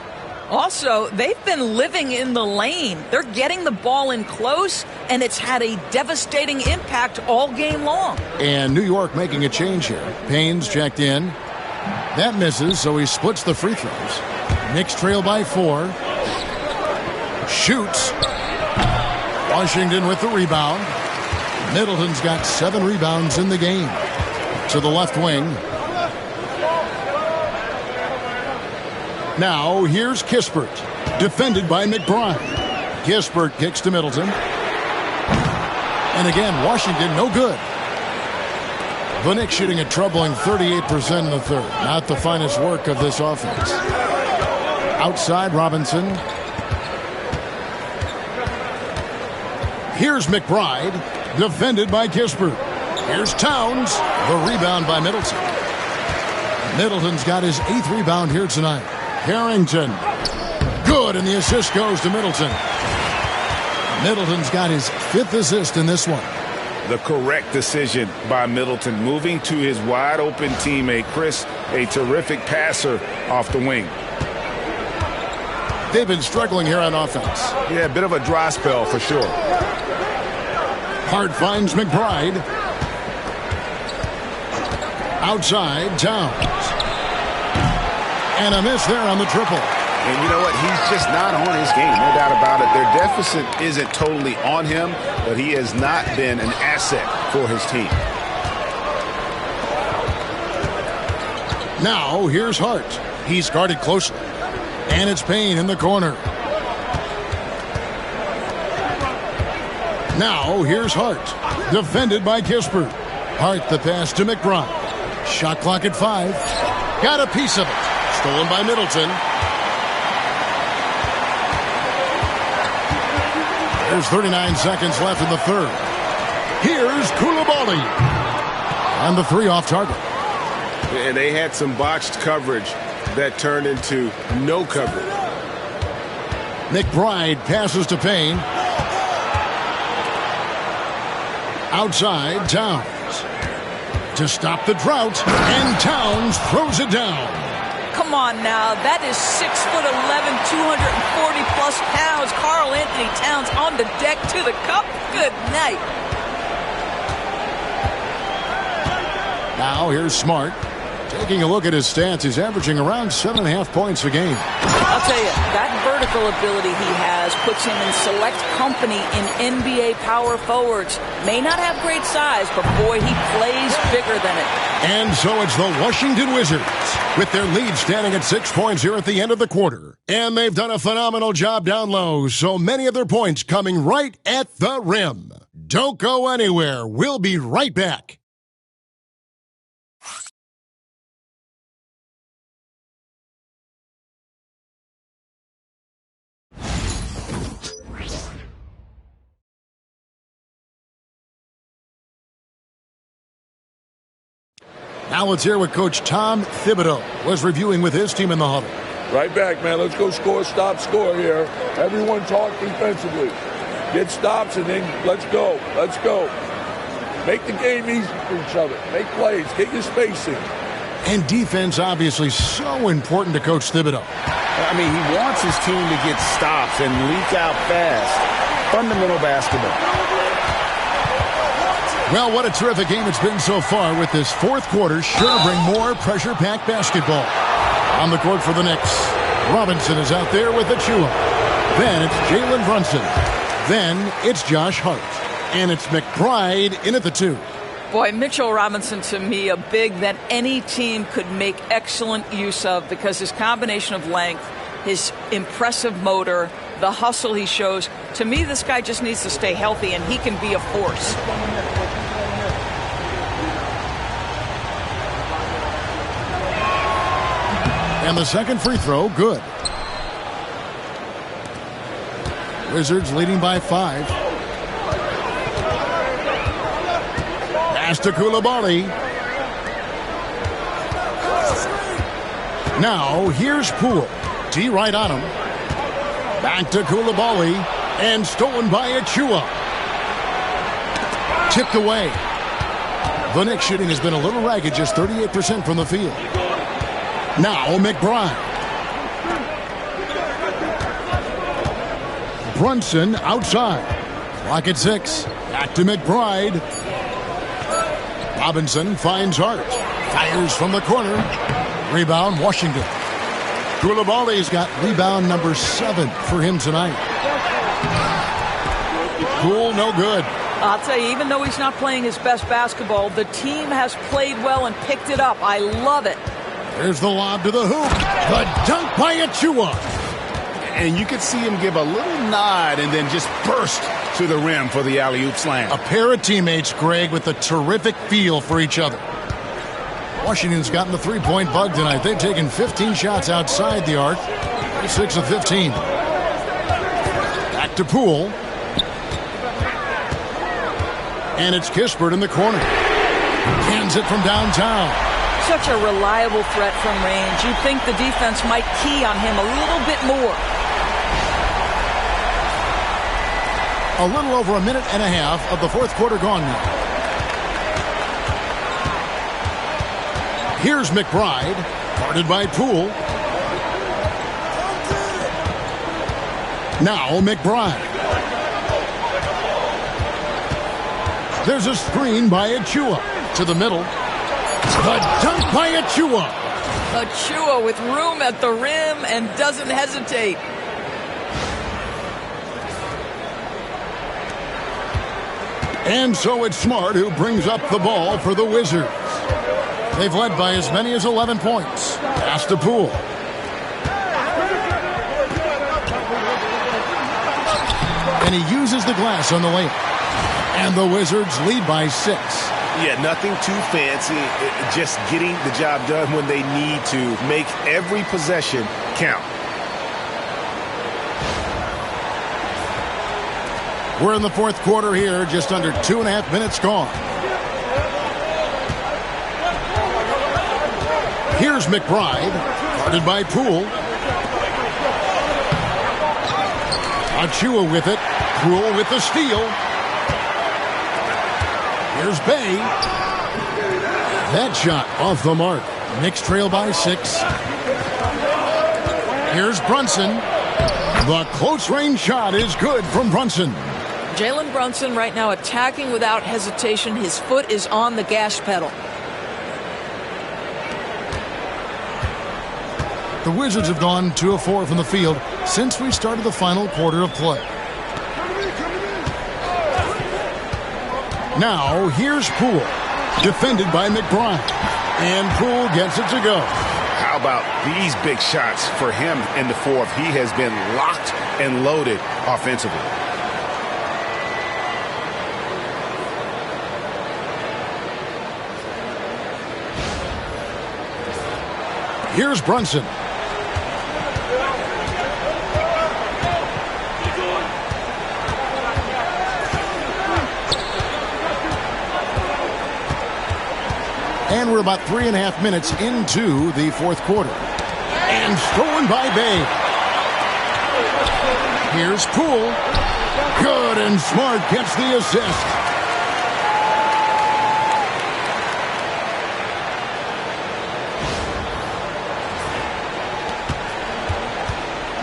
Also, they've been living in the lane. They're getting the ball in close, and it's had a devastating impact all game long. And New York making a change here. Payne's checked in. That misses, so he splits the free throws. Knicks trail by 4. Shoots. Washington with the rebound. Middleton's got 7 rebounds in the game. To the left wing. Now, here's Kispert. Defended by McBride. Kispert kicks to Middleton. And again, Washington no good. The Knicks shooting a troubling 38% in the third. Not the finest work of this offense. Outside, Robinson. Here's McBride. Defended by Kispert. Here's Towns. The rebound by Middleton. Middleton's got his 8th rebound here tonight. Harrington. Good, and the assist goes to Middleton. Middleton's got his 5th assist in this one. The correct decision by Middleton, moving to his wide-open teammate, Chris, a terrific passer off the wing. They've been struggling here on offense. Yeah, a bit of a dry spell for sure. Hart finds McBride. Outside, Towns. And a miss there on the triple. And you know what? He's just not on his game, no doubt about it. Their deficit isn't totally on him, but he has not been an asset for his team. Now, here's Hart. He's guarded closely. And it's Payne in the corner. Now, here's Hart. Defended by Kispert. Hart the pass to McBride. Shot clock at 5. Got a piece of it. Stolen by Middleton. There's 39 seconds left in the third. Here's Koulibaly. And the 3 off target. And they had some botched coverage that turned into no coverage. McBride passes to Payne. Outside, Towns. To stop the drought, and Towns throws it down. Come on now, that is 6'11", 240-plus pounds. Karl Anthony Towns on the deck to the cup. Good night. Now here's Smart. Taking a look at his stats, he's averaging around 7.5 points a game. I'll tell you, that vertical ability he has puts him in select company in NBA power forwards. May not have great size, but boy, he plays bigger than it. And so it's the Washington Wizards with their lead standing at 6 points here at the end of the quarter. And they've done a phenomenal job down low, so many of their points coming right at the rim. Don't go anywhere. We'll be right back. Now let's hear what Coach Tom Thibodeau was reviewing with his team in the huddle. Right back, man. Let's go score, stop, score here. Everyone talk defensively. Get stops and then let's go. Let's go. Make the game easy for each other. Make plays. Get your spacing. And defense obviously so important to Coach Thibodeau. I mean, he wants his team to get stops and leak out fast. Fundamental basketball. Well, what a terrific game it's been so far with this fourth quarter. Sure to bring more pressure-packed basketball. On the court for the Knicks, Robinson is out there with Achua. Then it's Jalen Brunson. Then it's Josh Hart. And it's McBride in at the 2. Boy, Mitchell Robinson, to me, a big that any team could make excellent use of because his combination of length, his impressive motor, the hustle he shows. To me, this guy just needs to stay healthy, and he can be a force. And the second free throw, good. Wizards leading by 5. Pass to Coulibaly. Now, here's Poole. D right on him. Back to Coulibaly. And stolen by Achua. Tipped away. The Knicks shooting has been a little ragged, just 38% from the field. Now, McBride. Brunson outside. Clock at 6. Back to McBride. Robinson finds Hart. Fires from the corner. Rebound, Washington. Coulibaly's got rebound number 7 for him tonight. Poole, no good. I'll tell you, even though he's not playing his best basketball, the team has played well and picked it up. I love it. There's the lob to the hoop. The dunk by Achua. And you could see him give a little nod and then just burst to the rim for the alley-oop slam. A pair of teammates, Greg, with a terrific feel for each other. Washington's gotten the three-point bug tonight. They've taken 15 shots outside the arc. 6 of 15. Back to Poole. And it's Kispert in the corner. Cans it from downtown. Such a reliable threat from range. You'd think the defense might key on him a little bit more. A little over a minute and a half of the fourth quarter gone now. Here's McBride, guarded by Poole. Now McBride. There's a screen by Achua to the middle. The dunk by Achua. Achua with room at the rim and doesn't hesitate. And so it's Smart who brings up the ball for the Wizards. They've led by as many as 11 points. Pass to Poole. And he uses the glass on the layup. And the Wizards lead by 6. Yeah, nothing too fancy. Just getting the job done when they need to. Make every possession count. We're in the fourth quarter here, just under 2.5 minutes gone. Here's McBride, guarded by Poole. Achua with it. Poole with the steal. Here's Bay. That shot off the mark. Knicks trail by 6. Here's Brunson. The close-range shot is good from Brunson. Jalen Brunson right now attacking without hesitation. His foot is on the gas pedal. The Wizards have gone 2 of 4 from the field since we started the final quarter of play. Now, here's Poole, defended by McBride. And Poole gets it to go. How about these big shots for him in the fourth? He has been locked and loaded offensively. Here's Brunson. And we're about 3.5 minutes into the fourth quarter. And stolen by Bay. Here's Poole. Good, and Smart gets the assist.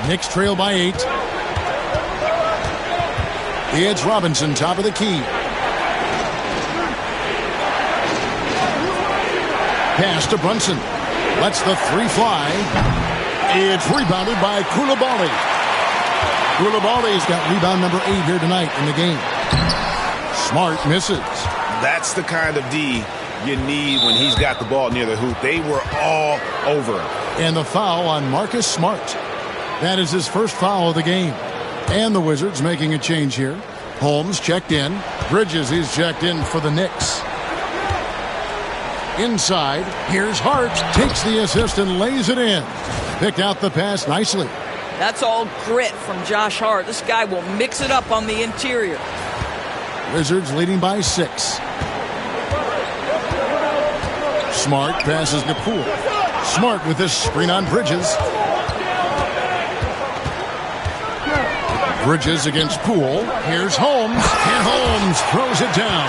Knicks trail by 8. It's Robinson, top of the key. Pass to Brunson. Lets the three fly. It's rebounded by Koulibaly. Koulibaly's got rebound number 8 here tonight in the game. Smart misses. That's the kind of D you need when he's got the ball near the hoop. They were all over him. And the foul on Marcus Smart. That is his first foul of the game. And the Wizards making a change here. Holmes checked in. Bridges is checked in for the Knicks. Inside, here's Hart. Takes the assist and lays it in. Picked out the pass nicely. That's all grit from Josh Hart. This guy will mix it up on the interior. Wizards leading by 6. Smart passes to Poole. Smart with this screen on Bridges. Bridges against Poole. Here's Holmes. And Holmes throws it down.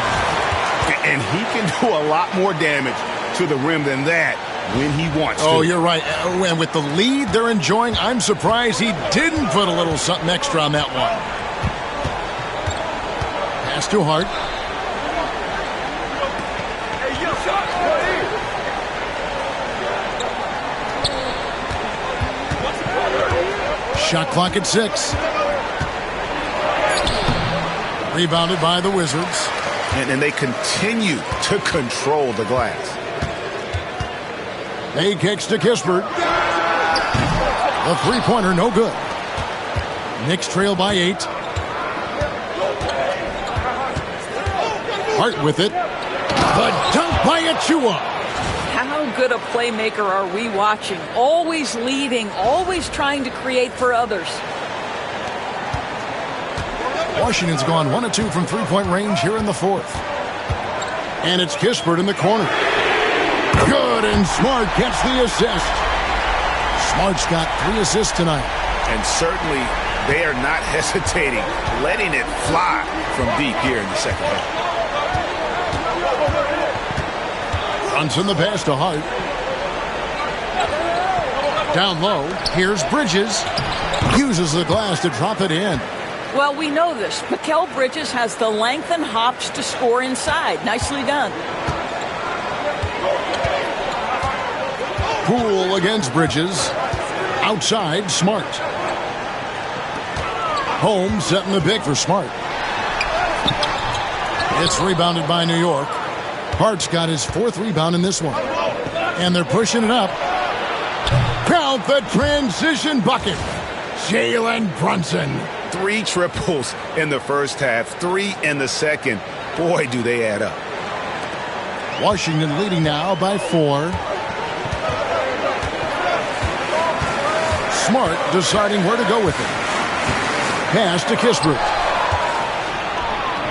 And he can do a lot more damage to the rim than that when he wants to. Oh, you're right. And with the lead they're enjoying, I'm surprised he didn't put a little something extra on that one. Pass to Hart. Shot clock at 6. Rebounded by the Wizards. And they continue to control the glass. He kicks to Kispert. The three-pointer, no good. Knicks trail by 8. Hart with it. The dunk by Achua. How good a playmaker are we watching? Always leading, always trying to create for others. Washington's gone 1 of 2 from three-point range here in the 4th. And it's Kispert in the corner. Good, and Smart gets the assist. Smart's got 3 assists tonight. And certainly they are not hesitating, letting it fly from deep here in the second half. Brunson the pass to Hart. Down low, here's Bridges. Uses the glass to drop it in. Well, we know this. Mikal Bridges has the length and hops to score inside. Nicely done. Poole against Bridges. Outside, Smart. Holmes setting the pick for Smart. It's rebounded by New York. Hart's got his 4th rebound in this one. And they're pushing it up. Count the transition bucket. Jalen Brunson. 3 triples in the first half, 3 in the second. Boy, do they add up. Washington leading now by 4. Smart deciding where to go with it. Pass to Kispert.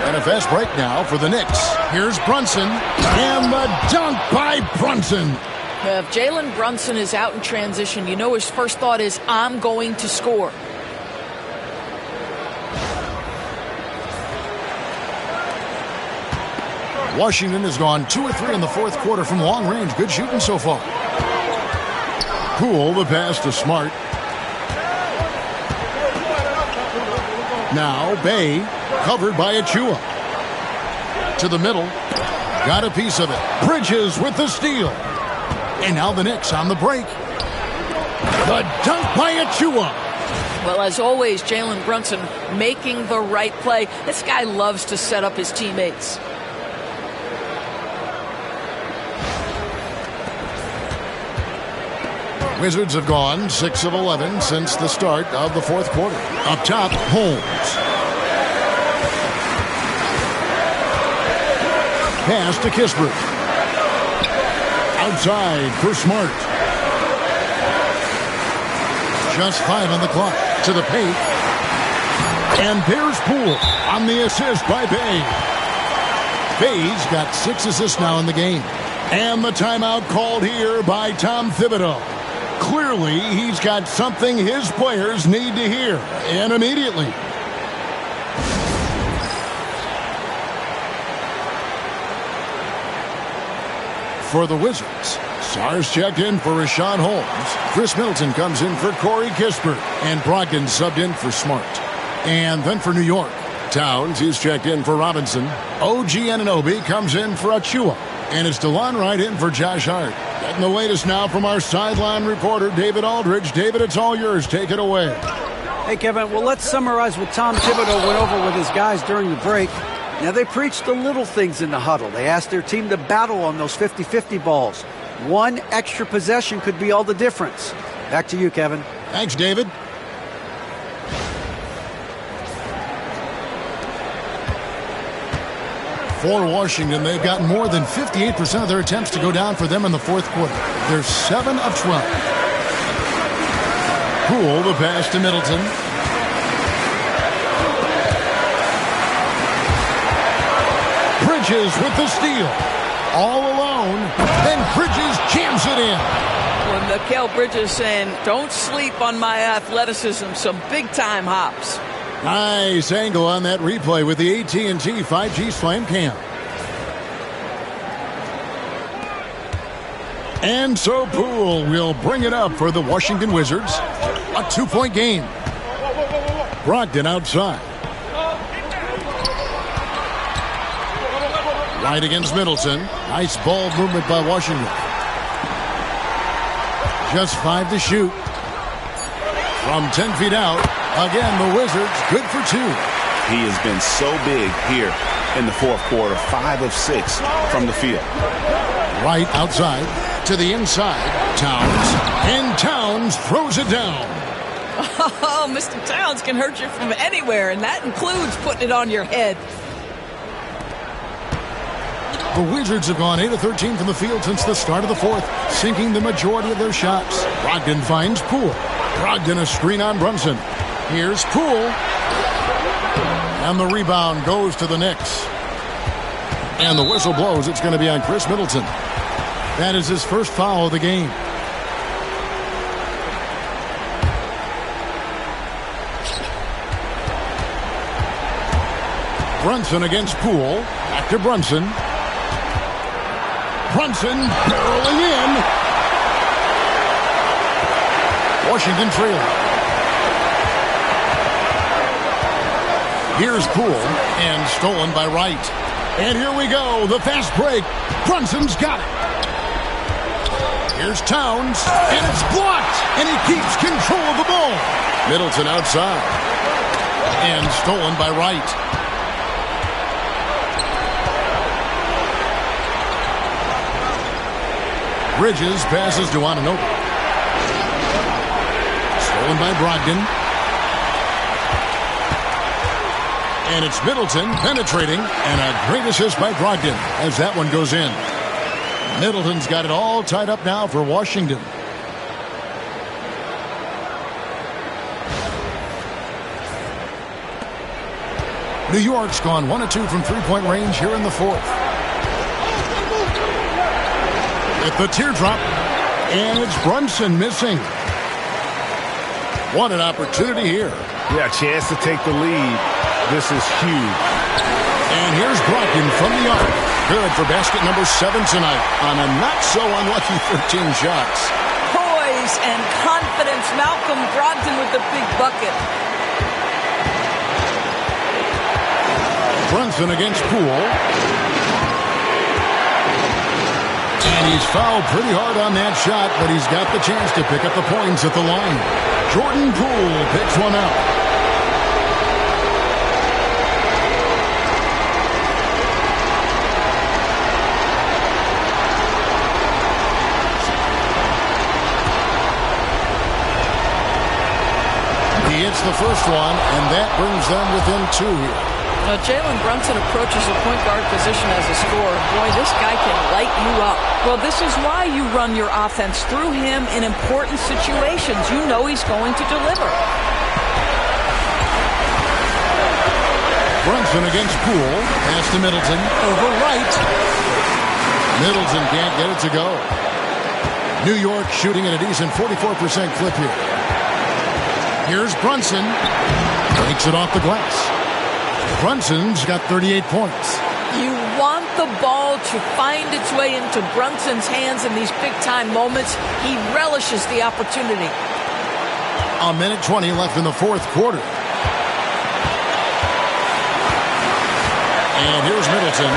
And a fast break now for the Knicks. Here's Brunson. And the dunk by Brunson. If Jalen Brunson is out in transition, you know his first thought is, I'm going to score. Washington has gone 2 of 3 in the 4th quarter from long range. Good shooting so far. Poole, the pass to Smart. Now Bay, covered by Achua. To the middle. Got a piece of it. Bridges with the steal. And now the Knicks on the break. The dunk by Achua. Well, as always, Jalen Brunson making the right play. This guy loves to set up his teammates. Wizards have gone 6 of 11 since the start of the 4th quarter. Up top, Holmes. Pass to Kispert. Outside for Smart. Just 5 on the clock. To the paint. And there's Poole on the assist by Bay. Bay's got 6 assists now in the game. And the timeout called here by Tom Thibodeau. Clearly, he's got something his players need to hear, and immediately. For the Wizards, Sars checked in for Rashawn Holmes. Chris Middleton comes in for Corey Kispert, and Brogdon subbed in for Smart. And then for New York, Towns is checked in for Robinson. OG Anunoby comes in for Achua, and it's DeLon Wright in for Josh Hart. Getting the latest now from our sideline reporter, David Aldridge. David, it's all yours. Take it away. Hey, Kevin, well, let's summarize what Tom Thibodeau went over with his guys during the break. Now, they preached the little things in the huddle. They asked their team to battle on those 50-50 balls. One extra possession could be all the difference. Back to you, Kevin. Thanks, David. For Washington, they've gotten more than 58% of their attempts to go down for them in the fourth quarter. They're 7 of 12. Poole, the pass to Middleton. Bridges with the steal. All alone, and Bridges jams it in. When Mikal Bridges saying, don't sleep on my athleticism, some big-time hops. Nice angle on that replay with the AT&T 5G Slam Cam. And so Poole will bring it up for the Washington Wizards. A 2-point game. Brogdon outside. Right against Middleton. Nice ball movement by Washington. Just 5 to shoot. From 10 feet out. Again, the Wizards good for 2. He has been so big here in the fourth quarter. 5 of 6 from the field. Right outside to the inside. Towns. And Towns throws it down. Oh, Mr. Towns can hurt you from anywhere, and that includes putting it on your head. The Wizards have gone 8 of 13 from the field since the start of the fourth, sinking the majority of their shots. Brogdon finds Poole. Brogdon a screen on Brunson. Here's Poole. And the rebound goes to the Knicks. And the whistle blows. It's going to be on Chris Middleton. That is his first foul of the game. Brunson against Poole. Back to Brunson. Brunson barreling in. Washington trailing. Here's Poole, and stolen by Wright. And here we go, the fast break. Brunson's got it. Here's Towns, and it's blocked, and he keeps control of the ball. Middleton outside, and stolen by Wright. Bridges passes to Anunoby. Stolen by Brogdon. And it's Middleton penetrating, and a great assist by Brogdon as that one goes in. Middleton's got it all tied up now for Washington. New York's gone 1 of 2 from three-point range here in the fourth. With the teardrop, and it's Brunson missing. What an opportunity here. Yeah, a chance to take the lead. This is huge. And here's Brogdon from the arc. Good for basket number 7 tonight on a not-so-unlucky 13 shots. Poise and confidence. Malcolm Brogdon with the big bucket. Brunson against Poole. And he's fouled pretty hard on that shot, but he's got the chance to pick up the points at the line. Jordan Poole picks one out. He hits the first one, and that brings them within 2 here. Jalen Brunson approaches the point guard position as a scorer. Boy, this guy can light you up. Well, this is why you run your offense through him in important situations. You know he's going to deliver. Brunson against Poole. Pass to Middleton. Over Wright. Middleton can't get it to go. New York shooting at a decent 44% clip here. Here's Brunson. Takes it off the glass. Brunson's got 38 points. You want the ball to find its way into Brunson's hands in these big-time moments. He relishes the opportunity. A minute 20 left in the fourth quarter. And here's Middleton.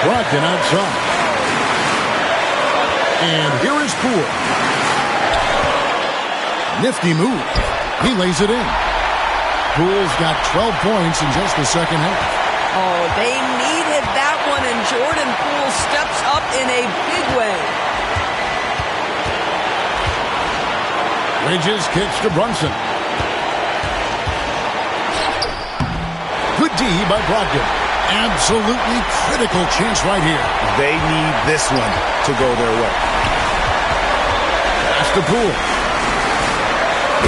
Brogdon outside. And here is Poole. Nifty move. He lays it in. Poole's got 12 points in just the second half. Oh, they needed that one, and Jordan Poole steps up in a big way. Bridges kicks to Brunson. Good D by Brogdon. Absolutely critical chance right here. They need this one to go their way. Pass to Poole.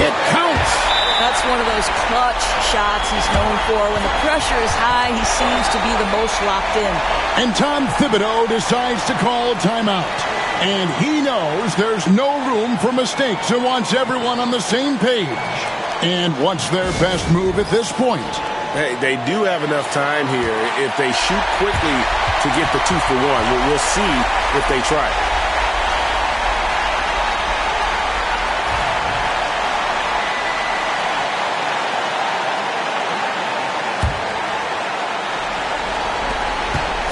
It counts. That's one of those clutch shots he's known for. When the pressure is high, he seems to be the most locked in. And Tom Thibodeau decides to call timeout. And he knows there's no room for mistakes and wants everyone on the same page. And what's their best move at this point? Hey, they do have enough time here if they shoot quickly to get the 2 for 1. We'll see if they try it.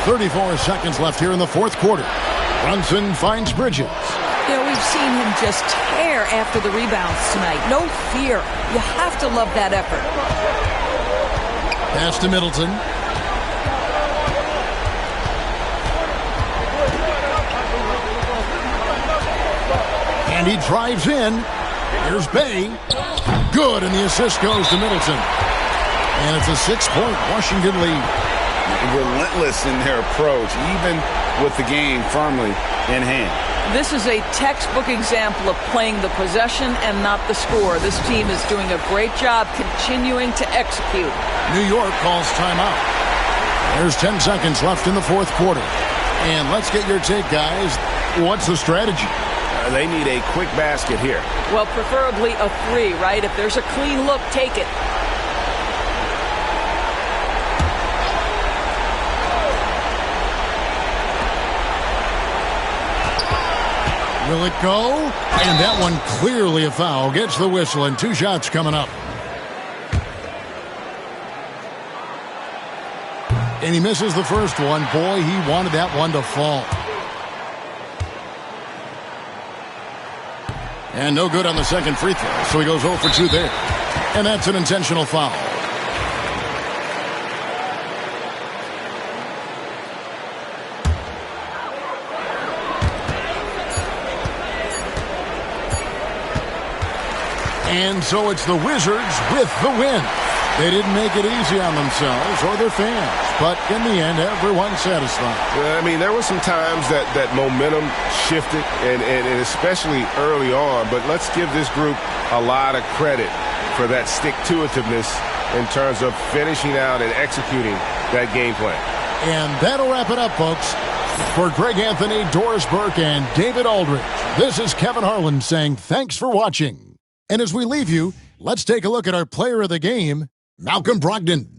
.34 seconds left here in the fourth quarter. Brunson finds Bridges. You know, we've seen him just tear after the rebounds tonight. No fear. You have to love that effort. Pass to Middleton. And he drives in. Here's Bay. Good, and the assist goes to Middleton. And it's a 6-point Washington lead. Relentless in their approach, even with the game firmly in hand. This is a textbook example of playing the possession and not the score. This team is doing a great job continuing to execute. New York calls timeout. There's 10 seconds left in the fourth quarter. And let's get your take, guys. What's the strategy? They need a quick basket here. Well, preferably a 3, right? If there's a clean look, take it. Will it go? And that one clearly a foul. Gets the whistle, and 2 shots coming up. And he misses the first one. Boy, he wanted that one to fall. And no good on the second free throw, so he goes 0 for 2 there. And that's an intentional foul. And so it's the Wizards with the win. They didn't make it easy on themselves or their fans, but in the end, everyone's satisfied. I mean, there were some times that momentum shifted, and especially early on, but let's give this group a lot of credit for that stick-to-itiveness in terms of finishing out and executing that game plan. And that'll wrap it up, folks. For Greg Anthony, Doris Burke, and David Aldridge, this is Kevin Harlan saying thanks for watching. And as we leave you, let's take a look at our player of the game, Malcolm Brogdon.